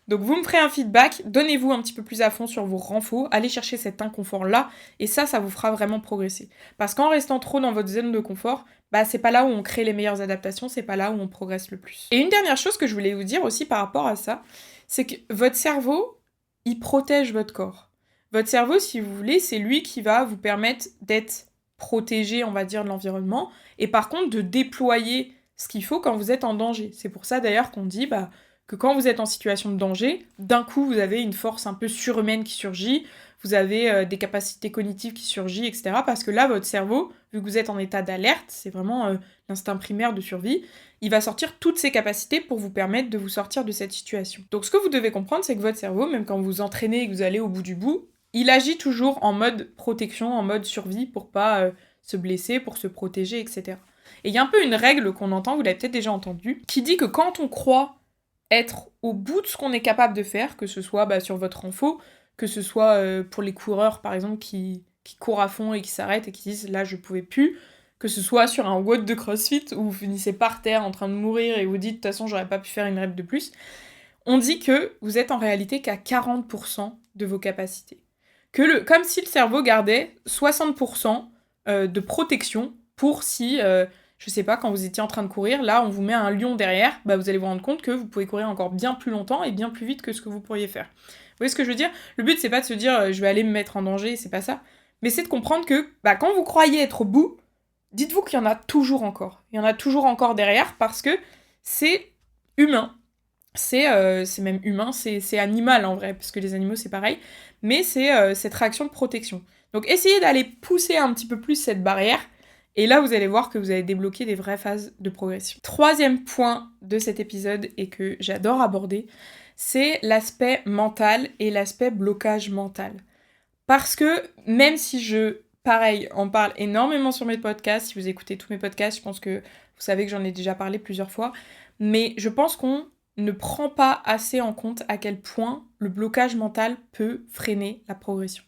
Donc vous me ferez un feedback, donnez-vous un petit peu plus à fond sur vos renfos, allez chercher cet inconfort-là, et ça vous fera vraiment progresser. Parce qu'en restant trop dans votre zone de confort, c'est pas là où on crée les meilleures adaptations, c'est pas là où on progresse le plus. Et une dernière chose que je voulais vous dire aussi par rapport à ça, c'est que votre cerveau, il protège votre corps. Votre cerveau, si vous voulez, c'est lui qui va vous permettre d'être protégé, on va dire, de l'environnement, et par contre de déployer ce qu'il faut quand vous êtes en danger. C'est pour ça d'ailleurs qu'on dit, que quand vous êtes en situation de danger, d'un coup, vous avez une force un peu surhumaine qui surgit, vous avez des capacités cognitives qui surgissent, etc. Parce que là, votre cerveau, vu que vous êtes en état d'alerte, c'est vraiment l'instinct primaire de survie, il va sortir toutes ses capacités pour vous permettre de vous sortir de cette situation. Donc ce que vous devez comprendre, c'est que votre cerveau, même quand vous vous entraînez et que vous allez au bout du bout, il agit toujours en mode protection, en mode survie, pour pas se blesser, pour se protéger, etc. Et il y a un peu une règle qu'on entend, vous l'avez peut-être déjà entendue, qui dit que quand on croit être au bout de ce qu'on est capable de faire, que ce soit sur votre renfo, que ce soit pour les coureurs par exemple qui courent à fond et qui s'arrêtent et qui disent là je pouvais plus, que ce soit sur un WOD de CrossFit où vous finissez par terre en train de mourir et vous dites de toute façon j'aurais pas pu faire une rep de plus, on dit que vous êtes en réalité qu'à 40% de vos capacités. Comme si le cerveau gardait 60% de protection pour si je sais pas, quand vous étiez en train de courir, là, on vous met un lion derrière, vous allez vous rendre compte que vous pouvez courir encore bien plus longtemps et bien plus vite que ce que vous pourriez faire. Vous voyez ce que je veux dire? Le but, c'est pas de se dire, je vais aller me mettre en danger, c'est pas ça. Mais c'est de comprendre que, quand vous croyez être au bout, dites-vous qu'il y en a toujours encore. Il y en a toujours encore derrière parce que c'est humain. C'est même humain, c'est animal en vrai, parce que les animaux, c'est pareil. Mais c'est cette réaction de protection. Donc, essayez d'aller pousser un petit peu plus cette barrière. Et là, vous allez voir que vous allez débloquer des vraies phases de progression. Troisième point de cet épisode et que j'adore aborder, c'est l'aspect mental et l'aspect blocage mental. Parce que même si pareil, en parle énormément sur mes podcasts, si vous écoutez tous mes podcasts, je pense que vous savez que j'en ai déjà parlé plusieurs fois, mais je pense qu'on ne prend pas assez en compte à quel point le blocage mental peut freiner la progression.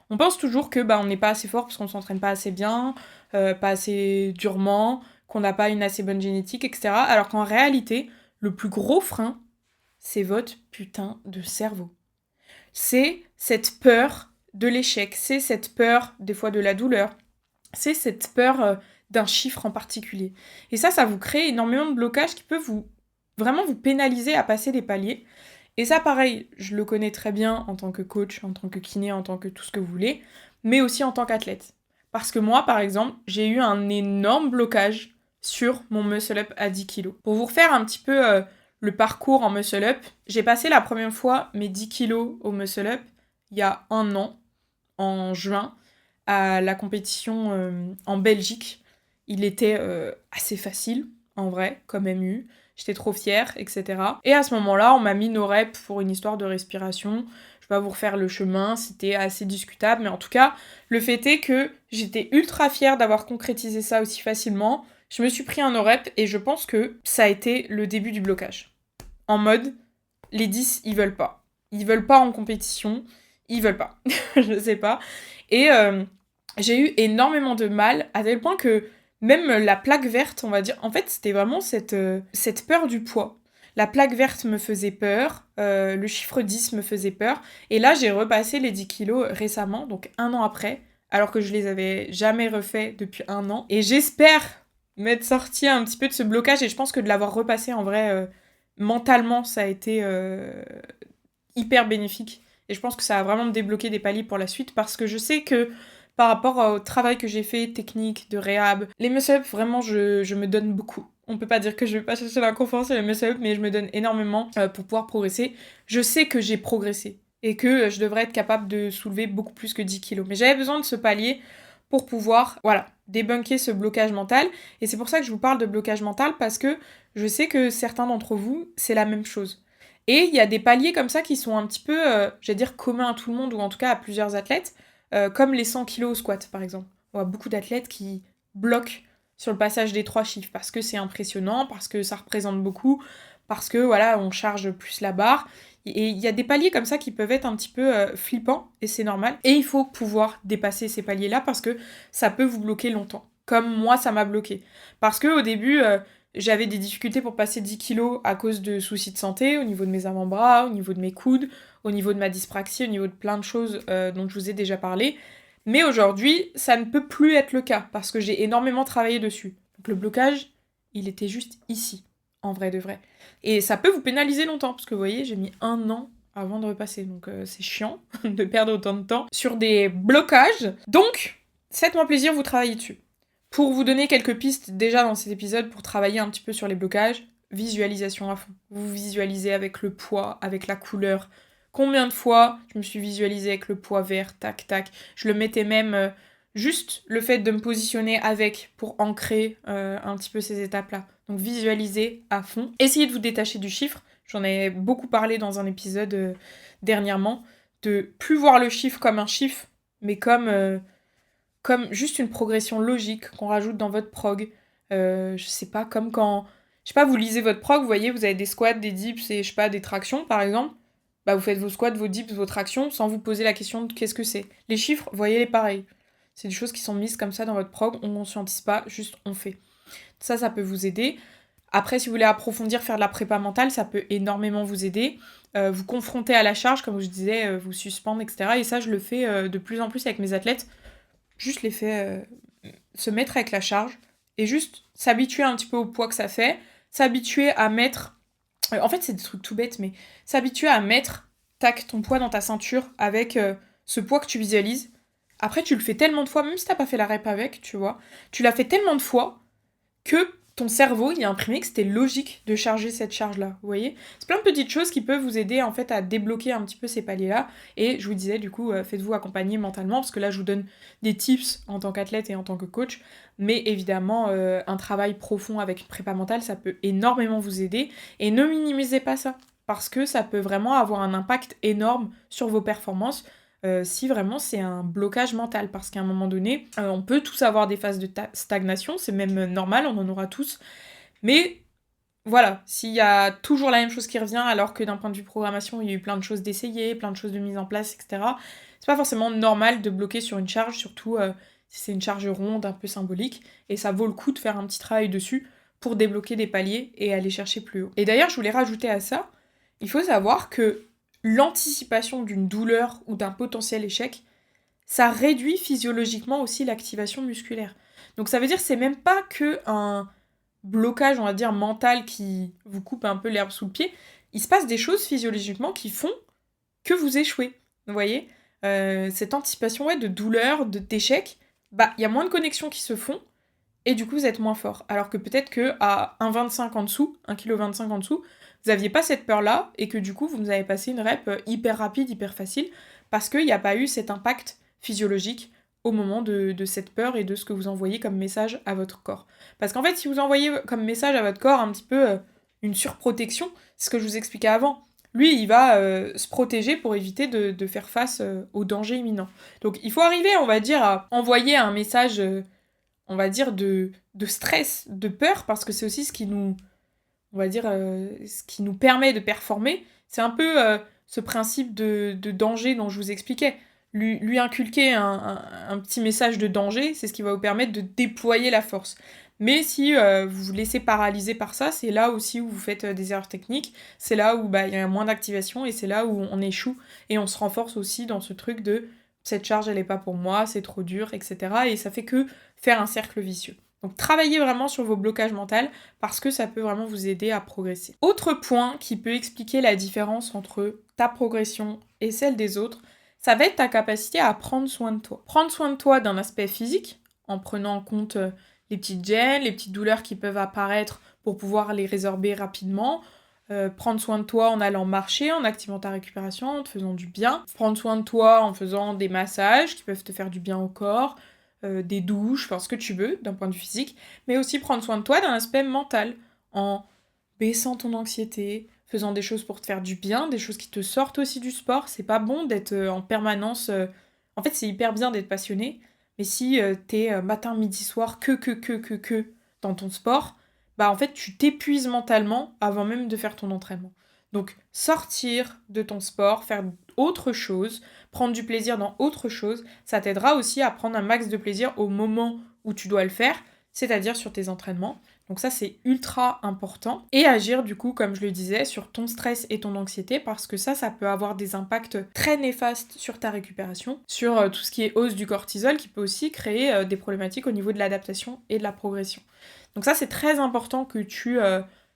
On pense toujours que on n'est pas assez fort parce qu'on ne s'entraîne pas assez bien, pas assez durement, qu'on n'a pas une assez bonne génétique, etc. Alors qu'en réalité, le plus gros frein, c'est votre putain de cerveau. C'est cette peur de l'échec, c'est cette peur des fois de la douleur, c'est cette peur d'un chiffre en particulier. Et ça vous crée énormément de blocages qui peuvent vraiment vous pénaliser à passer des paliers. Et ça, pareil, je le connais très bien en tant que coach, en tant que kiné, en tant que tout ce que vous voulez, mais aussi en tant qu'athlète. Parce que moi, par exemple, j'ai eu un énorme blocage sur mon muscle-up à 10 kilos. Pour vous refaire un petit peu le parcours en muscle-up, j'ai passé la première fois mes 10 kilos au muscle-up il y a 1 an, en juin, à la compétition en Belgique. Il était assez facile, en vrai, comme MU. J'étais trop fière, etc. Et à ce moment-là, on m'a mis nos reps pour une histoire de respiration. Je vais pas vous refaire le chemin, c'était assez discutable, mais en tout cas, le fait est que j'étais ultra fière d'avoir concrétisé ça aussi facilement. Je me suis pris un no rep et je pense que ça a été le début du blocage. En mode, les 10, ils veulent pas. Ils veulent pas en compétition, ils veulent pas. Je sais pas. Et j'ai eu énormément de mal, à tel point que même la plaque verte, on va dire, en fait, c'était vraiment cette peur du poids. La plaque verte me faisait peur, le chiffre 10 me faisait peur, et là, j'ai repassé les 10 kilos récemment, donc 1 an après, alors que je les avais jamais refaits depuis 1 an, et j'espère m'être sortie un petit peu de ce blocage, et je pense que de l'avoir repassé, en vrai, mentalement, ça a été hyper bénéfique, et je pense que ça a vraiment me débloqué des paliers pour la suite, parce que je sais que par rapport au travail que j'ai fait, technique, de réhab, les muscle-up, vraiment, je me donne beaucoup. On peut pas dire que je vais pas chercher l'inconfort sur les muscle-up, mais je me donne énormément pour pouvoir progresser. Je sais que j'ai progressé et que je devrais être capable de soulever beaucoup plus que 10 kilos. Mais j'avais besoin de ce palier pour pouvoir, voilà, débunker ce blocage mental. Et c'est pour ça que je vous parle de blocage mental, parce que je sais que certains d'entre vous, c'est la même chose. Et il y a des paliers comme ça qui sont un petit peu, j'allais dire, communs à tout le monde, ou en tout cas à plusieurs athlètes. Comme les 100 kilos au squat, par exemple. On voit beaucoup d'athlètes qui bloquent sur le passage des 3 chiffres parce que c'est impressionnant, parce que ça représente beaucoup, parce que voilà, on charge plus la barre. Et il y a des paliers comme ça qui peuvent être un petit peu flippants, et c'est normal. Et il faut pouvoir dépasser ces paliers-là parce que ça peut vous bloquer longtemps. Comme moi, ça m'a bloqué. Parce qu'au début, j'avais des difficultés pour passer 10 kilos à cause de soucis de santé, au niveau de mes avant-bras, au niveau de mes coudes, au niveau de ma dyspraxie, au niveau de plein de choses dont je vous ai déjà parlé. Mais aujourd'hui, ça ne peut plus être le cas, parce que j'ai énormément travaillé dessus. Donc le blocage, il était juste ici, en vrai de vrai. Et ça peut vous pénaliser longtemps, parce que vous voyez, j'ai mis 1 an avant de repasser, donc c'est chiant de perdre autant de temps sur des blocages. Donc, faites-moi plaisir, vous travaillez dessus. Pour vous donner quelques pistes déjà dans cet épisode pour travailler un petit peu sur les blocages, visualisation à fond. Vous visualisez avec le poids, avec la couleur. Combien de fois je me suis visualisée avec le poids vert, tac, tac. Je le mettais même juste le fait de me positionner avec pour ancrer un petit peu ces étapes-là. Donc visualisez à fond. Essayez de vous détacher du chiffre. J'en ai beaucoup parlé dans un épisode dernièrement. De plus voir le chiffre comme un chiffre, mais comme juste une progression logique qu'on rajoute dans votre prog. Je sais pas, comme quand... Je sais pas, vous lisez votre prog, vous voyez, vous avez des squats, des dips et je sais pas, des tractions par exemple. Bah vous faites vos squats, vos dips, vos tractions sans vous poser la question de qu'est-ce que c'est. Les chiffres, voyez-les pareil. C'est des choses qui sont mises comme ça dans votre prog, on conscientise pas, juste on fait. Ça peut vous aider. Après, si vous voulez approfondir, faire de la prépa mentale, ça peut énormément vous aider. Vous confronter à la charge, comme je disais, vous suspendre, etc. Et ça, je le fais de plus en plus avec mes athlètes. Juste les fait se mettre avec la charge et juste s'habituer un petit peu au poids que ça fait, s'habituer à mettre... en fait, c'est des trucs tout bêtes, mais s'habituer à mettre, tac, ton poids dans ta ceinture avec ce poids que tu visualises. Après, tu le fais tellement de fois, même si t'as pas fait la rep avec, tu vois, tu l'as fait tellement de fois que ton cerveau, il a imprimé que c'était logique de charger cette charge-là, vous voyez. C'est plein de petites choses qui peuvent vous aider, en fait, à débloquer un petit peu ces paliers-là. Et je vous disais, du coup, faites-vous accompagner mentalement, parce que là, je vous donne des tips en tant qu'athlète et en tant que coach. Mais évidemment, un travail profond avec une prépa mentale, ça peut énormément vous aider. Et ne minimisez pas ça, parce que ça peut vraiment avoir un impact énorme sur vos performances, si vraiment c'est un blocage mental, parce qu'à un moment donné, on peut tous avoir des phases de stagnation, c'est même normal, on en aura tous, mais voilà, s'il y a toujours la même chose qui revient, alors que d'un point de vue programmation, il y a eu plein de choses d'essayer, plein de choses de mise en place, etc., c'est pas forcément normal de bloquer sur une charge, surtout si c'est une charge ronde un peu symbolique, et ça vaut le coup de faire un petit travail dessus pour débloquer des paliers et aller chercher plus haut. Et d'ailleurs, je voulais rajouter à ça, il faut savoir que l'anticipation d'une douleur ou d'un potentiel échec, ça réduit physiologiquement aussi l'activation musculaire. Donc ça veut dire que c'est même pas que un blocage, on va dire, mental qui vous coupe un peu l'herbe sous le pied. Il se passe des choses physiologiquement qui font que vous échouez. Vous voyez cette anticipation de douleur, d'échec, bah il y a moins de connexions qui se font et du coup vous êtes moins fort. Alors que peut-être que à 1,25 en dessous, 1,25 kg en dessous, vous n'aviez pas cette peur-là et que du coup vous avez passé une rep hyper rapide, hyper facile parce qu'il n'y a pas eu cet impact physiologique au moment de cette peur et de ce que vous envoyez comme message à votre corps. Parce qu'en fait, si vous envoyez comme message à votre corps un petit peu une surprotection, c'est ce que je vous expliquais avant, lui, il va se protéger pour éviter de faire face au danger imminent. Donc il faut arriver, on va dire, à envoyer un message, on va dire, de stress, de peur, parce que c'est aussi ce qui nous, on va dire, ce qui nous permet de performer. C'est un peu ce principe de danger dont je vous expliquais. Lui inculquer un petit message de danger, c'est ce qui va vous permettre de déployer la force. Mais si vous vous laissez paralyser par ça, c'est là aussi où vous faites des erreurs techniques, c'est là où il y a moins d'activation et c'est là où on échoue et on se renforce aussi dans ce truc de cette charge elle est pas pour moi, c'est trop dur, etc. Et ça fait que faire un cercle vicieux. Donc travaillez vraiment sur vos blocages mentaux parce que ça peut vraiment vous aider à progresser. Autre point qui peut expliquer la différence entre ta progression et celle des autres, ça va être ta capacité à prendre soin de toi. Prendre soin de toi d'un aspect physique, en prenant en compte les petites gênes, les petites douleurs qui peuvent apparaître pour pouvoir les résorber rapidement. Prendre soin de toi en allant marcher, en activant ta récupération, en te faisant du bien. Prendre soin de toi en faisant des massages qui peuvent te faire du bien au corps, des douches, enfin ce que tu veux d'un point de vue physique. Mais aussi prendre soin de toi d'un aspect mental, en baissant ton anxiété, faisant des choses pour te faire du bien, des choses qui te sortent aussi du sport. C'est pas bon d'être en permanence... En fait, c'est hyper bien d'être passionné, mais si t'es matin, midi, soir que dans ton sport, bah en fait, tu t'épuises mentalement avant même de faire ton entraînement. Donc, sortir de ton sport, faire autre chose, prendre du plaisir dans autre chose, ça t'aidera aussi à prendre un max de plaisir au moment où tu dois le faire, c'est-à-dire sur tes entraînements. Donc ça, c'est ultra important. Et agir, du coup, comme je le disais, sur ton stress et ton anxiété, parce que ça peut avoir des impacts très néfastes sur ta récupération, sur tout ce qui est hausse du cortisol, qui peut aussi créer des problématiques au niveau de l'adaptation et de la progression. Donc ça, c'est très important que tu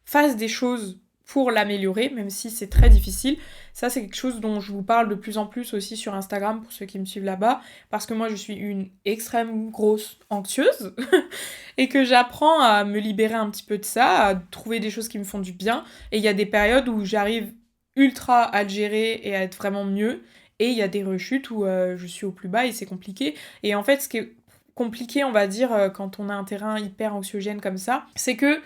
fasses des choses pour l'améliorer, même si c'est très difficile. Ça, c'est quelque chose dont je vous parle de plus en plus aussi sur Instagram, pour ceux qui me suivent là-bas, parce que moi, je suis une extrême grosse anxieuse, et que j'apprends à me libérer un petit peu de ça, à trouver des choses qui me font du bien, et il y a des périodes où j'arrive ultra à le gérer et à être vraiment mieux, et il y a des rechutes où je suis au plus bas et c'est compliqué. Et en fait, ce qui est compliqué, on va dire, quand on a un terrain hyper anxiogène comme ça, c'est que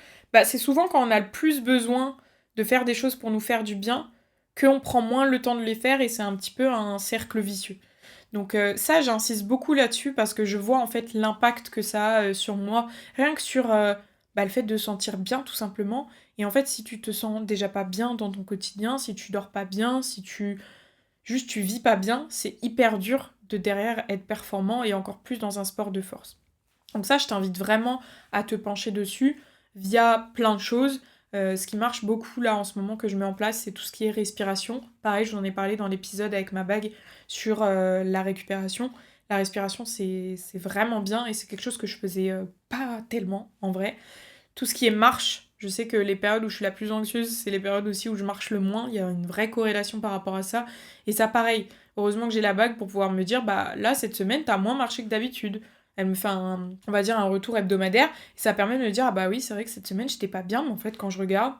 c'est souvent quand on a le plus besoin de faire des choses pour nous faire du bien, qu'on prend moins le temps de les faire et c'est un petit peu un cercle vicieux. Donc ça, j'insiste beaucoup là-dessus parce que je vois en fait l'impact que ça a sur moi, rien que sur le fait de se sentir bien tout simplement. Et en fait, si tu te sens déjà pas bien dans ton quotidien, si tu dors pas bien, si tu vis pas bien, c'est hyper dur de derrière être performant et encore plus dans un sport de force. Donc ça, je t'invite vraiment à te pencher dessus via plein de choses. Ce qui marche beaucoup là en ce moment que je mets en place, c'est tout ce qui est respiration. Pareil, je vous en ai parlé dans l'épisode avec ma bague sur la récupération. La respiration, c'est vraiment bien et c'est quelque chose que je faisais pas tellement en vrai. Tout ce qui est marche, je sais que les périodes où je suis la plus anxieuse, c'est les périodes aussi où je marche le moins. Il y a une vraie corrélation par rapport à ça. Et ça, pareil, heureusement que j'ai la bague pour pouvoir me dire, là, cette semaine, t'as moins marché que d'habitude. Elle me fait on va dire, un retour hebdomadaire. Et ça permet de me dire, oui, c'est vrai que cette semaine, j'étais pas bien, mais en fait, quand je regarde,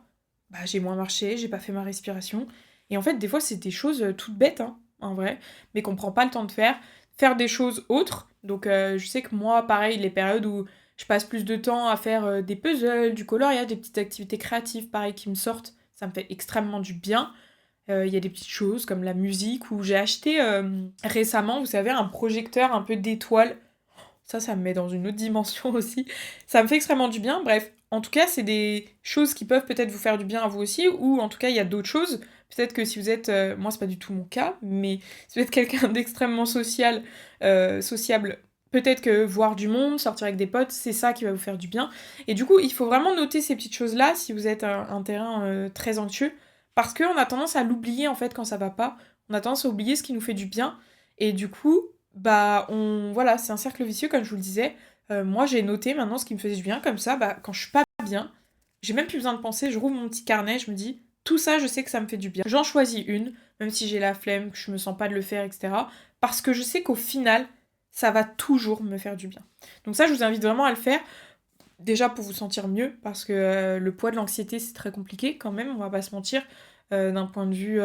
j'ai moins marché, j'ai pas fait ma respiration. Et en fait, des fois, c'est des choses toutes bêtes, hein, en vrai, mais qu'on prend pas le temps de faire. Faire des choses autres. Donc, je sais que moi, pareil, les périodes où je passe plus de temps à faire des puzzles, du coloriage, des petites activités créatives, pareil, qui me sortent, ça me fait extrêmement du bien. Il y a des petites choses comme la musique, où j'ai acheté récemment, vous savez, un projecteur un peu d'étoiles. Ça me met dans une autre dimension aussi. Ça me fait extrêmement du bien. Bref, en tout cas, c'est des choses qui peuvent peut-être vous faire du bien à vous aussi, ou en tout cas, il y a d'autres choses. Peut-être que si vous êtes... moi, c'est pas du tout mon cas, mais si vous êtes quelqu'un d'extrêmement sociable, Peut-être que voir du monde, sortir avec des potes, c'est ça qui va vous faire du bien. Et du coup, il faut vraiment noter ces petites choses-là si vous êtes un terrain très anxieux, parce qu'on a tendance à l'oublier en fait quand ça va pas. On a tendance à oublier ce qui nous fait du bien. Et du coup, voilà, c'est un cercle vicieux comme je vous le disais. Moi, j'ai noté maintenant ce qui me faisait du bien, comme ça, quand je suis pas bien, j'ai même plus besoin de penser, je rouvre mon petit carnet, je me dis, tout ça, je sais que ça me fait du bien. J'en choisis une, même si j'ai la flemme, que je me sens pas de le faire, etc. Parce que je sais qu'au final, ça va toujours me faire du bien. Donc ça, je vous invite vraiment à le faire. Déjà pour vous sentir mieux, parce que le poids de l'anxiété, c'est très compliqué quand même, on va pas se mentir, d'un point de vue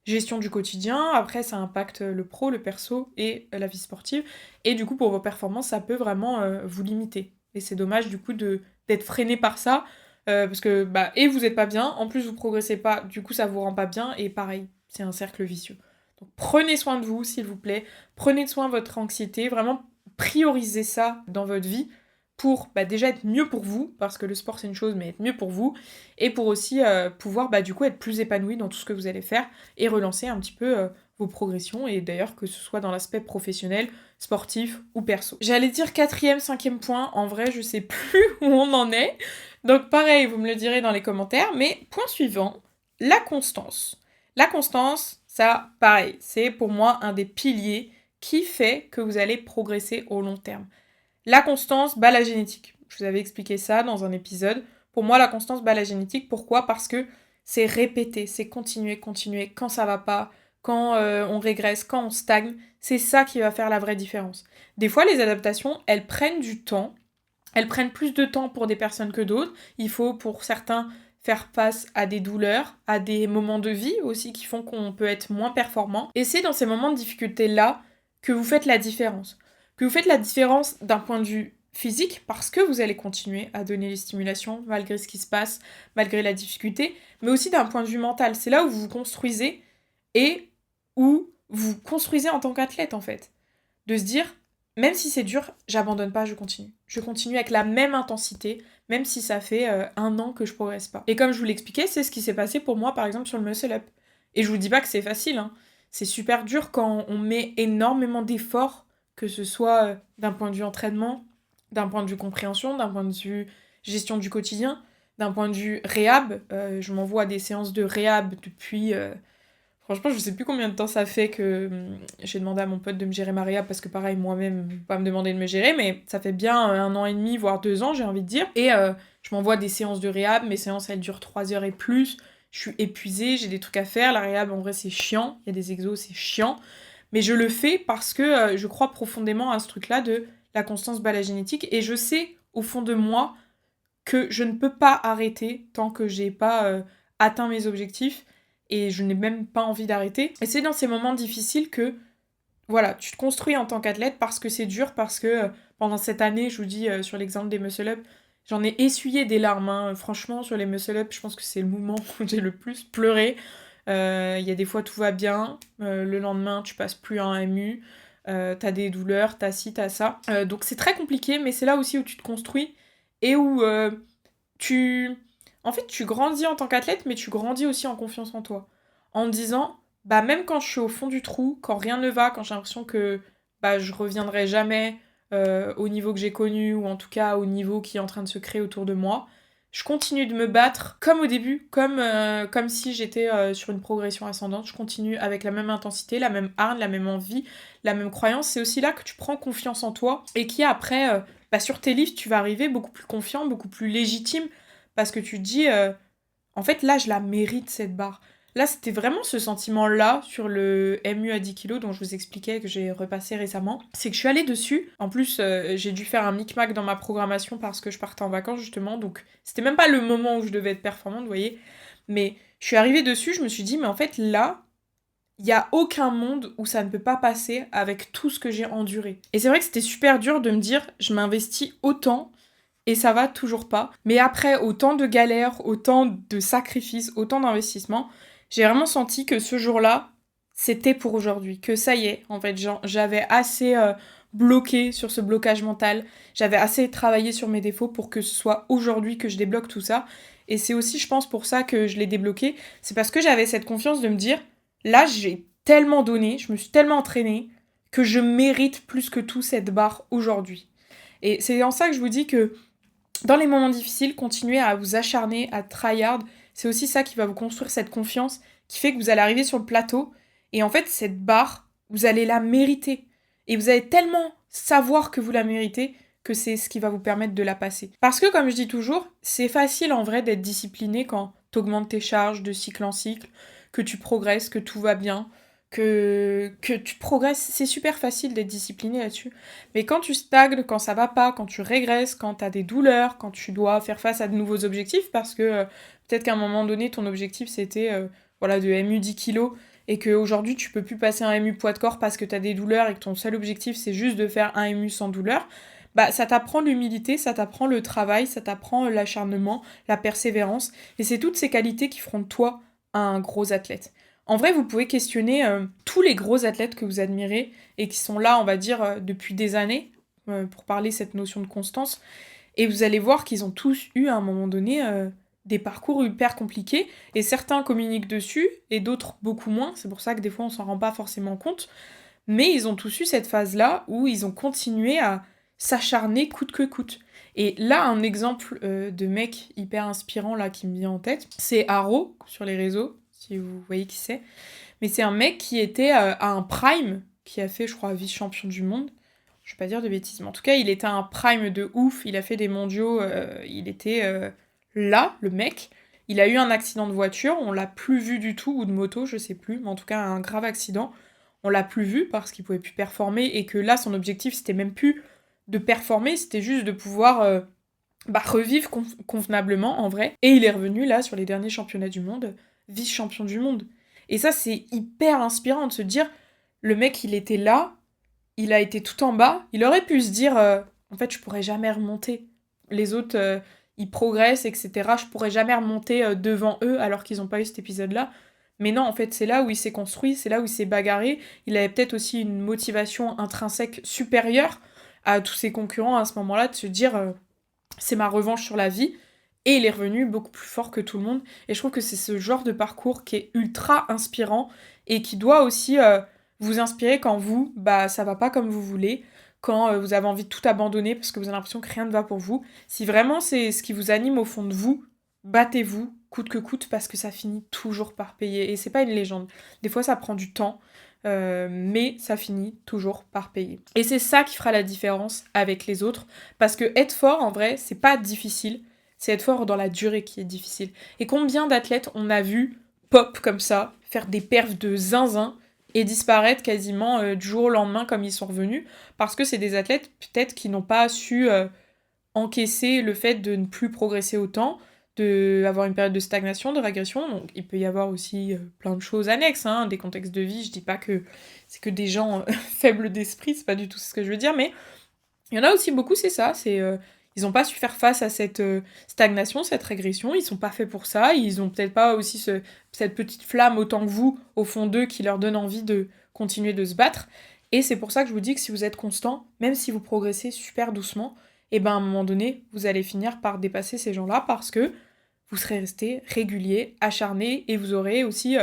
gestion du quotidien. Après, ça impacte le pro, le perso et la vie sportive. Et du coup, pour vos performances, ça peut vraiment vous limiter. Et c'est dommage du coup d'être freiné par ça, parce que et vous êtes pas bien, en plus vous progressez pas, du coup ça vous rend pas bien, et pareil, c'est un cercle vicieux. Donc prenez soin de vous, s'il vous plaît. Prenez soin de votre anxiété. Vraiment, priorisez ça dans votre vie pour déjà être mieux pour vous, parce que le sport c'est une chose, mais être mieux pour vous. Et pour aussi pouvoir du coup être plus épanoui dans tout ce que vous allez faire et relancer un petit peu vos progressions. Et d'ailleurs, que ce soit dans l'aspect professionnel, sportif ou perso. J'allais dire 4e, 5e point. En vrai, je sais plus où on en est. Donc pareil, vous me le direz dans les commentaires. Mais point suivant, la constance. La constance, ça, pareil, c'est pour moi un des piliers qui fait que vous allez progresser au long terme. La constance bat la génétique. Je vous avais expliqué ça dans un épisode. Pour moi, la constance bat la génétique. Pourquoi ? Parce que c'est répéter, c'est continuer, continuer. Quand ça va pas, quand on régresse, quand on stagne, c'est ça qui va faire la vraie différence. Des fois, les adaptations, elles prennent du temps. Elles prennent plus de temps pour des personnes que d'autres. Il faut, pour certains, faire face à des douleurs, à des moments de vie aussi qui font qu'on peut être moins performant. Et c'est dans ces moments de difficulté-là que vous faites la différence. Que vous faites la différence d'un point de vue physique, parce que vous allez continuer à donner les stimulations malgré ce qui se passe, malgré la difficulté, mais aussi d'un point de vue mental. C'est là où vous vous construisez et où vous construisez en tant qu'athlète en fait. De se dire, même si c'est dur, j'abandonne pas, je continue. Je continue avec la même intensité, même si ça fait 1 an que je progresse pas. Et comme je vous l'expliquais, c'est ce qui s'est passé pour moi par exemple sur le muscle up. Et je vous dis pas que c'est facile, hein. C'est super dur quand on met énormément d'efforts, que ce soit d'un point de vue entraînement, d'un point de vue compréhension, d'un point de vue gestion du quotidien, d'un point de vue réhab. Je m'envoie à des séances de réhab depuis... franchement, je sais plus combien de temps ça fait que j'ai demandé à mon pote de me gérer ma réhab, parce que pareil, moi-même, pas me demander de me gérer, mais ça fait bien 1 an et demi, voire 2 ans, j'ai envie de dire. Et je m'envoie des séances de réhab, mes séances, elles durent 3 heures et plus. Je suis épuisée, j'ai des trucs à faire. La réhab, en vrai, c'est chiant. Il y a des exos, c'est chiant. Mais je le fais parce que je crois profondément à ce truc-là de la constance bat la génétique. Et je sais, au fond de moi, que je ne peux pas arrêter tant que j'ai pas atteint mes objectifs. Et je n'ai même pas envie d'arrêter. Et c'est dans ces moments difficiles que, voilà, tu te construis en tant qu'athlète, parce que c'est dur, parce que pendant cette année, je vous dis, sur l'exemple des muscle-up, j'en ai essuyé des larmes, hein. Franchement, sur les muscle-up, je pense que c'est le moment où j'ai le plus pleuré. Il y a des fois, tout va bien. Le lendemain, tu passes plus à un MU. T'as des douleurs, t'as ci, t'as ça. Donc c'est très compliqué, mais c'est là aussi où tu te construis et où tu... En fait, tu grandis en tant qu'athlète, mais tu grandis aussi en confiance en toi. En te disant, même quand je suis au fond du trou, quand rien ne va, quand j'ai l'impression que je reviendrai jamais au niveau que j'ai connu, ou en tout cas au niveau qui est en train de se créer autour de moi, je continue de me battre comme au début, comme si j'étais sur une progression ascendante. Je continue avec la même intensité, la même hargne, la même envie, la même croyance. C'est aussi là que tu prends confiance en toi, et qui après, sur tes livres, tu vas arriver beaucoup plus confiant, beaucoup plus légitime, parce que tu te dis, en fait, là, je la mérite, cette barre. Là, c'était vraiment ce sentiment-là sur le MU à 10 kg dont je vous expliquais, que j'ai repassé récemment. C'est que je suis allée dessus. En plus, j'ai dû faire un micmac dans ma programmation parce que je partais en vacances, justement. Donc, c'était même pas le moment où je devais être performante, vous voyez. Mais je suis arrivée dessus, je me suis dit, mais en fait, là, il n'y a aucun monde où ça ne peut pas passer avec tout ce que j'ai enduré. Et c'est vrai que c'était super dur de me dire, je m'investis autant et ça va toujours pas. Mais après autant de galères, autant de sacrifices, autant d'investissements, j'ai vraiment senti que ce jour-là, c'était pour aujourd'hui. Que ça y est, en fait, j'avais assez bloqué sur ce blocage mental. J'avais assez travaillé sur mes défauts pour que ce soit aujourd'hui que je débloque tout ça. Et c'est aussi, je pense, pour ça que je l'ai débloqué. C'est parce que j'avais cette confiance de me dire, là, j'ai tellement donné, je me suis tellement entraînée, que je mérite plus que tout cette barre aujourd'hui. Et c'est en ça que je vous dis que dans les moments difficiles, continuez à vous acharner, à tryhard. C'est aussi ça qui va vous construire cette confiance, qui fait que vous allez arriver sur le plateau. Et en fait, cette barre, vous allez la mériter. Et vous allez tellement savoir que vous la méritez que c'est ce qui va vous permettre de la passer. Parce que, comme je dis toujours, c'est facile en vrai d'être discipliné quand t'augmentes tes charges de cycle en cycle, que tu progresses, que tout va bien, que tu progresses. C'est super facile d'être discipliné là-dessus. Mais quand tu stagnes, quand ça va pas, quand tu régresses, quand t'as des douleurs, quand tu dois faire face à de nouveaux objectifs, parce que peut-être qu'à un moment donné, ton objectif c'était de MU 10 kilos, et qu'aujourd'hui tu peux plus passer un MU poids de corps parce que t'as des douleurs et que ton seul objectif c'est juste de faire un MU sans douleur, bah ça t'apprend l'humilité, ça t'apprend le travail, ça t'apprend l'acharnement, la persévérance, et c'est toutes ces qualités qui feront de toi un gros athlète. En vrai, vous pouvez questionner tous les gros athlètes que vous admirez et qui sont là, on va dire, depuis des années, pour parler cette notion de constance, et vous allez voir qu'ils ont tous eu à un moment donné des parcours hyper compliqués, et certains communiquent dessus, et d'autres beaucoup moins, c'est pour ça que des fois on s'en rend pas forcément compte, mais ils ont tous eu cette phase-là où ils ont continué à s'acharner coûte que coûte. Et là, un exemple de mec hyper inspirant là qui me vient en tête, c'est Haro sur les réseaux, si vous voyez qui c'est. Mais c'est un mec qui était à un prime, qui a fait, je crois, vice-champion du monde. Je vais pas dire de bêtises, mais en tout cas, il était à un prime de ouf, il a fait des mondiaux, il était là, le mec. Il a eu un accident de voiture, on l'a plus vu du tout, ou de moto, je sais plus, mais en tout cas, un grave accident. On l'a plus vu parce qu'il pouvait plus performer, et que là, son objectif, c'était même plus de performer, c'était juste de pouvoir revivre convenablement, en vrai. Et il est revenu, là, sur les derniers championnats du monde, vice-champion du monde. Et ça, c'est hyper inspirant de se dire, le mec, il était là, il a été tout en bas, il aurait pu se dire, en fait, je pourrais jamais remonter. Les autres, ils progressent, etc. Je pourrais jamais remonter devant eux alors qu'ils n'ont pas eu cet épisode-là. Mais non, en fait, c'est là où il s'est construit, c'est là où il s'est bagarré. Il avait peut-être aussi une motivation intrinsèque supérieure à tous ses concurrents à ce moment-là, de se dire c'est ma revanche sur la vie. Et il est revenu beaucoup plus fort que tout le monde. Et je trouve que c'est ce genre de parcours qui est ultra inspirant et qui doit aussi vous inspirer quand vous, ça va pas comme vous voulez, quand vous avez envie de tout abandonner parce que vous avez l'impression que rien ne va pour vous. Si vraiment c'est ce qui vous anime au fond de vous, battez-vous, coûte que coûte, parce que ça finit toujours par payer. Et c'est pas une légende. Des fois, ça prend du temps, mais ça finit toujours par payer. Et c'est ça qui fera la différence avec les autres, parce que être fort, en vrai, c'est pas difficile, c'est être fort dans la durée qui est difficile. Et combien d'athlètes on a vu pop comme ça, faire des perfs de zinzin, et disparaître quasiment du jour au lendemain comme ils sont revenus, parce que c'est des athlètes peut-être qui n'ont pas su encaisser le fait de ne plus progresser autant, d'avoir une période de stagnation, de régression. Donc il peut y avoir aussi plein de choses annexes, des contextes de vie. Je dis pas que c'est que des gens faibles d'esprit, c'est pas du tout ce que je veux dire, mais il y en a aussi beaucoup, c'est ça, ils ont pas su faire face à cette stagnation, cette régression, ils sont pas faits pour ça, ils ont peut-être pas aussi cette petite flamme autant que vous, au fond d'eux, qui leur donne envie de continuer de se battre. Et c'est pour ça que je vous dis que si vous êtes constant, même si vous progressez super doucement, et à un moment donné, vous allez finir par dépasser ces gens-là parce que vous serez resté régulier, acharné, et vous aurez aussi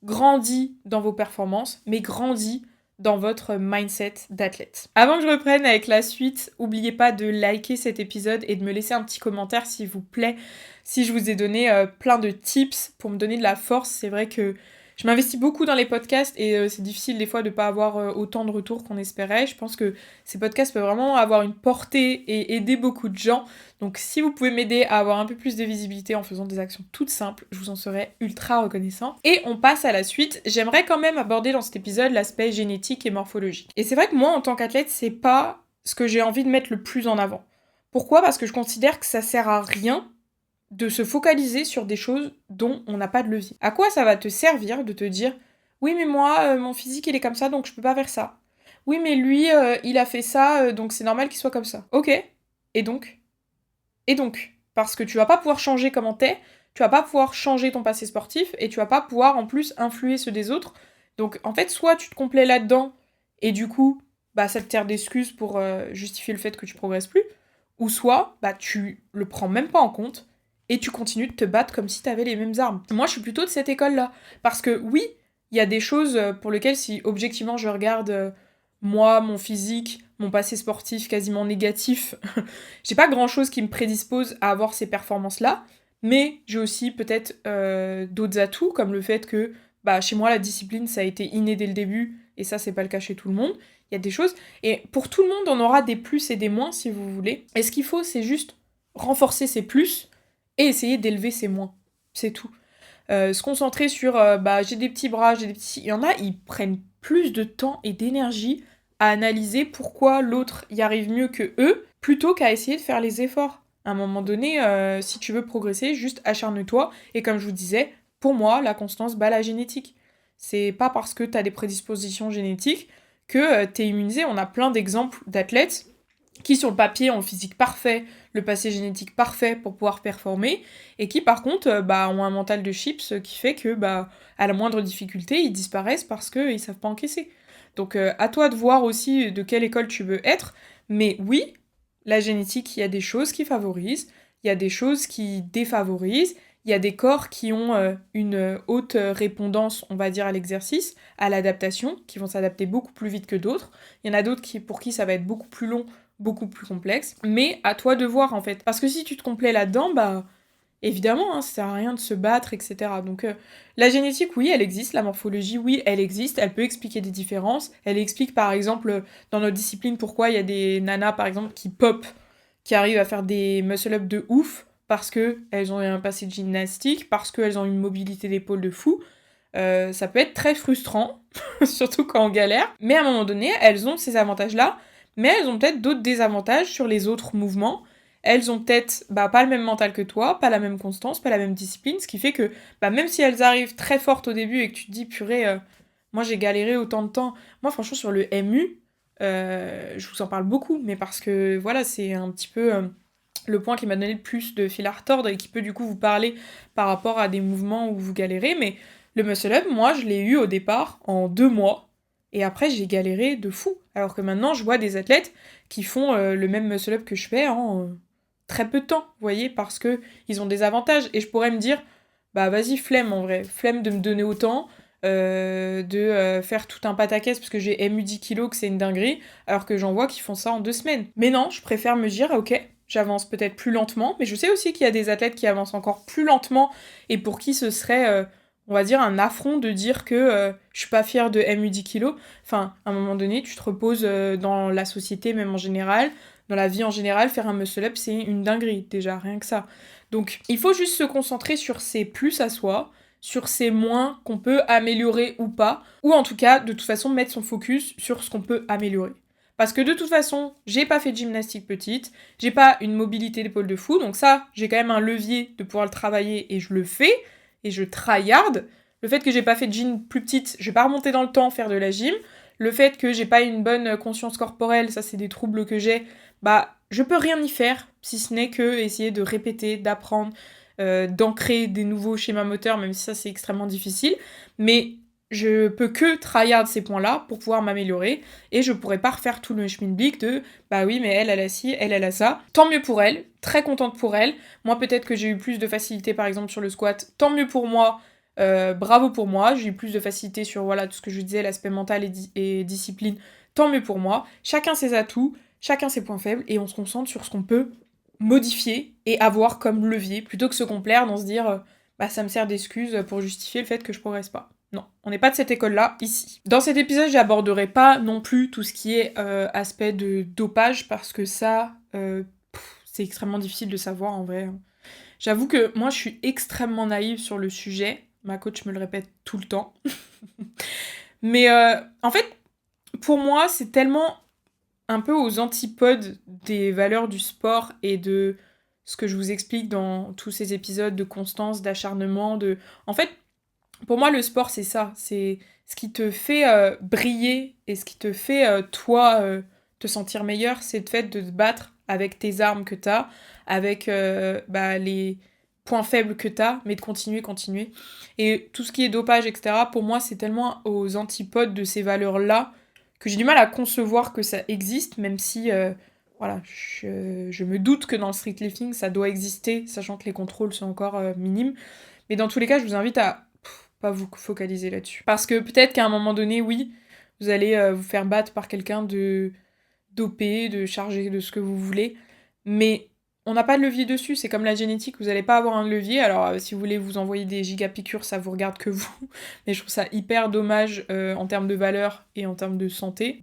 grandi dans vos performances, mais grandi dans votre mindset d'athlète. Avant que je reprenne avec la suite, n'oubliez pas de liker cet épisode et de me laisser un petit commentaire s'il vous plaît, si je vous ai donné plein de tips pour me donner de la force. C'est vrai que je m'investis beaucoup dans les podcasts et c'est difficile des fois de ne pas avoir autant de retours qu'on espérait. Je pense que ces podcasts peuvent vraiment avoir une portée et aider beaucoup de gens. Donc si vous pouvez m'aider à avoir un peu plus de visibilité en faisant des actions toutes simples, je vous en serais ultra reconnaissant. Et on passe à la suite. J'aimerais quand même aborder dans cet épisode l'aspect génétique et morphologique. Et c'est vrai que moi, en tant qu'athlète, c'est pas ce que j'ai envie de mettre le plus en avant. Pourquoi ? Parce que je considère que ça sert à rien de se focaliser sur des choses dont on n'a pas de levier. À quoi ça va te servir de te dire « Oui, mais moi, mon physique, il est comme ça, donc je peux pas faire ça. Oui, mais lui, il a fait ça, donc c'est normal qu'il soit comme ça. » Ok, et donc ? Parce que tu vas pas pouvoir changer comment t'es, tu vas pas pouvoir changer ton passé sportif, et tu vas pas pouvoir, en plus, influer ceux des autres. Donc, en fait, soit tu te complais là-dedans, et du coup, ça te sert d'excuse pour justifier le fait que tu progresses plus, ou soit, tu le prends même pas en compte, et tu continues de te battre comme si t'avais les mêmes armes. Moi, je suis plutôt de cette école-là. Parce que oui, il y a des choses pour lesquelles, si objectivement je regarde moi, mon physique, mon passé sportif quasiment négatif, j'ai pas grand-chose qui me prédispose à avoir ces performances-là, mais j'ai aussi peut-être d'autres atouts, comme le fait que chez moi, la discipline, ça a été inné dès le début, et ça, c'est pas le cas chez tout le monde. Il y a des choses, et pour tout le monde, on aura des plus et des moins, si vous voulez. Et ce qu'il faut, c'est juste renforcer ses plus, et essayer d'élever ses moins. C'est tout. Se concentrer sur j'ai des petits bras, j'ai des petits. Il y en a, ils prennent plus de temps et d'énergie à analyser pourquoi l'autre y arrive mieux que eux, plutôt qu'à essayer de faire les efforts. À un moment donné, si tu veux progresser, juste acharne-toi. Et comme je vous disais, pour moi, la constance bat la génétique. C'est pas parce que t'as des prédispositions génétiques que t'es immunisé. On a plein d'exemples d'athlètes qui sur le papier ont le physique parfait, le passé génétique parfait pour pouvoir performer, et qui par contre ont un mental de chips qui fait que à la moindre difficulté, ils disparaissent parce qu'ils savent pas encaisser. Donc à toi de voir aussi de quelle école tu veux être, mais oui, la génétique, il y a des choses qui favorisent, il y a des choses qui défavorisent, il y a des corps qui ont une haute répondance, on va dire, à l'exercice, à l'adaptation, qui vont s'adapter beaucoup plus vite que d'autres. Il y en a d'autres pour qui ça va être beaucoup plus long, beaucoup plus complexe, mais à toi de voir en fait. Parce que si tu te complais là-dedans, évidemment, ça sert à rien de se battre, etc. Donc la génétique, oui, elle existe, la morphologie, oui, elle existe, elle peut expliquer des différences, elle explique par exemple dans notre discipline pourquoi il y a des nanas par exemple qui pop, qui arrivent à faire des muscle-up de ouf, parce qu'elles ont un passé de gymnastique, parce qu'elles ont une mobilité d'épaule de fou. Ça peut être très frustrant, surtout quand on galère, mais à un moment donné, elles ont ces avantages-là, mais elles ont peut-être d'autres désavantages sur les autres mouvements. Elles ont peut-être pas le même mental que toi, pas la même constance, pas la même discipline, ce qui fait que même si elles arrivent très fortes au début et que tu te dis purée, moi j'ai galéré autant de temps. Moi franchement sur le MU, je vous en parle beaucoup, mais parce que voilà, c'est un petit peu le point qui m'a donné le plus de fil à retordre et qui peut du coup vous parler par rapport à des mouvements où vous galérez, mais le muscle-up, moi je l'ai eu au départ en 2 mois, et après j'ai galéré de fou. Alors que maintenant je vois des athlètes qui font le même muscle-up que je fais en très peu de temps, vous voyez, parce que ils ont des avantages, et je pourrais me dire, vas-y, flemme en vrai, flemme de me donner autant, de faire tout un pataquès parce que j'ai MU 10 kilos, que c'est une dinguerie, alors que j'en vois qui font ça en 2 semaines. Mais non, je préfère me dire, ok, j'avance peut-être plus lentement, mais je sais aussi qu'il y a des athlètes qui avancent encore plus lentement, et pour qui ce serait, on va dire, un affront de dire que je suis pas fière de MU 10 kilos. Enfin, à un moment donné, tu te reposes dans la société, même en général, dans la vie en général, faire un muscle-up, c'est une dinguerie, déjà, rien que ça. Donc, il faut juste se concentrer sur ses plus à soi, sur ses moins qu'on peut améliorer ou pas, ou en tout cas, de toute façon, mettre son focus sur ce qu'on peut améliorer. Parce que de toute façon, j'ai pas fait de gymnastique petite, j'ai pas une mobilité d'épaule de fou, donc ça, j'ai quand même un levier de pouvoir le travailler, et je le fais, et je tryhard. Le fait que j'ai pas fait de gym plus petite, je vais pas remonter dans le temps faire de la gym. Le fait que j'ai pas une bonne conscience corporelle, ça c'est des troubles que j'ai, je peux rien y faire, si ce n'est que essayer de répéter, d'apprendre, d'ancrer des nouveaux schémas moteurs, même si ça c'est extrêmement difficile. Mais je peux que tryhard ces points-là pour pouvoir m'améliorer, et je pourrais pas refaire tout le schmilblick de oui, mais elle a ci, elle a ça. Tant mieux pour elle, très contente pour elle. Moi, peut-être que j'ai eu plus de facilité par exemple sur le squat, tant mieux pour moi. Bravo pour moi, j'ai eu plus de facilité sur tout ce que je disais, l'aspect mental et discipline, tant mieux pour moi. Chacun ses atouts, chacun ses points faibles, et on se concentre sur ce qu'on peut modifier et avoir comme levier, plutôt que se complaire dans se dire ça me sert d'excuse pour justifier le fait que je progresse pas. Non, on n'est pas de cette école-là ici. Dans cet épisode, j'aborderai pas non plus tout ce qui est aspect de dopage, parce que ça, c'est extrêmement difficile de savoir en vrai. J'avoue que moi, je suis extrêmement naïve sur le sujet. Ma coach me le répète tout le temps. Mais en fait, pour moi, c'est tellement un peu aux antipodes des valeurs du sport et de ce que je vous explique dans tous ces épisodes de constance, d'acharnement, de... En fait, pour moi, le sport, c'est ça. C'est ce qui te fait briller, et ce qui te fait, toi, te sentir meilleur, c'est le fait de te battre avec tes armes que t'as, avec les points faibles que t'as, mais de continuer. Et tout ce qui est dopage, etc., pour moi, c'est tellement aux antipodes de ces valeurs-là que j'ai du mal à concevoir que ça existe, même si, je me doute que dans le streetlifting, ça doit exister, sachant que les contrôles sont encore minimes. Mais dans tous les cas, je vous invite à pas vous focaliser là-dessus. Parce que peut-être qu'à un moment donné, oui, vous allez vous faire battre par quelqu'un de dopé, de chargé, de ce que vous voulez. Mais on n'a pas de levier dessus, c'est comme la génétique, vous n'allez pas avoir un levier. Alors si vous voulez vous envoyer des gigapiqûres, ça vous regarde que vous. Mais je trouve ça hyper dommage en termes de valeur et en termes de santé,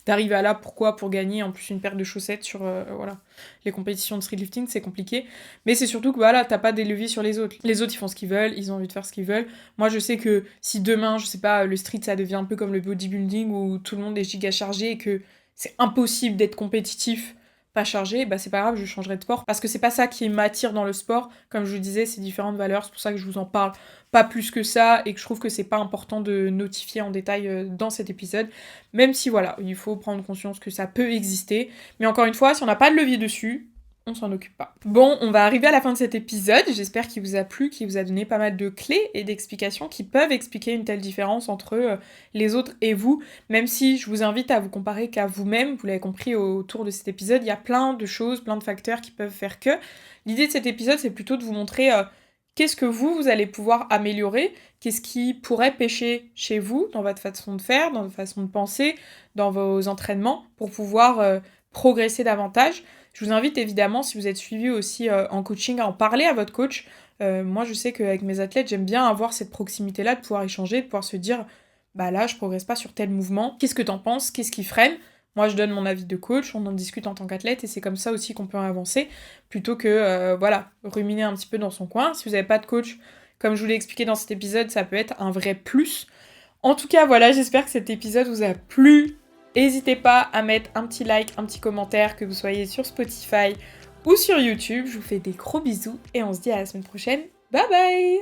d'arriver à là, pourquoi? Pour gagner en plus une paire de chaussettes sur voilà, les compétitions de streetlifting, c'est compliqué. Mais c'est surtout que voilà, t'as pas des leviers sur les autres. Les autres, ils font ce qu'ils veulent, ils ont envie de faire ce qu'ils veulent. Moi, je sais que si demain, je sais pas, le street, ça devient un peu comme le bodybuilding où tout le monde est giga chargé et que c'est impossible d'être compétitif pas chargé, bah c'est pas grave, je changerai de sport. Parce que c'est pas ça qui m'attire dans le sport. Comme je vous disais, c'est différentes valeurs, c'est pour ça que je vous en parle pas plus que ça et que je trouve que c'est pas important de notifier en détail dans cet épisode. Même si voilà, il faut prendre conscience que ça peut exister. Mais encore une fois, si on n'a pas de levier dessus, on s'en occupe pas. Bon, on va arriver à la fin de cet épisode. J'espère qu'il vous a plu, qu'il vous a donné pas mal de clés et d'explications qui peuvent expliquer une telle différence entre les autres et vous. Même si je vous invite à vous comparer qu'à vous-même, vous l'avez compris autour de cet épisode, il y a plein de choses, plein de facteurs qui peuvent faire que. L'idée de cet épisode, c'est plutôt de vous montrer qu'est-ce que vous allez pouvoir améliorer, qu'est-ce qui pourrait pêcher chez vous, dans votre façon de faire, dans votre façon de penser, dans vos entraînements, pour pouvoir progresser davantage. Je vous invite évidemment, si vous êtes suivi aussi en coaching, à en parler à votre coach. Moi, je sais qu'avec mes athlètes, j'aime bien avoir cette proximité-là, de pouvoir échanger, de pouvoir se dire « bah là, je progresse pas sur tel mouvement, qu'est-ce que t'en penses, qu'est-ce qui freine ?» Moi, je donne mon avis de coach, on en discute en tant qu'athlète, et c'est comme ça aussi qu'on peut avancer, plutôt que, voilà, ruminer un petit peu dans son coin. Si vous n'avez pas de coach, comme je vous l'ai expliqué dans cet épisode, ça peut être un vrai plus. En tout cas, voilà, j'espère que cet épisode vous a plu. N'hésitez pas à mettre un petit like, un petit commentaire, que vous soyez sur Spotify ou sur YouTube. Je vous fais des gros bisous et on se dit à la semaine prochaine. Bye bye!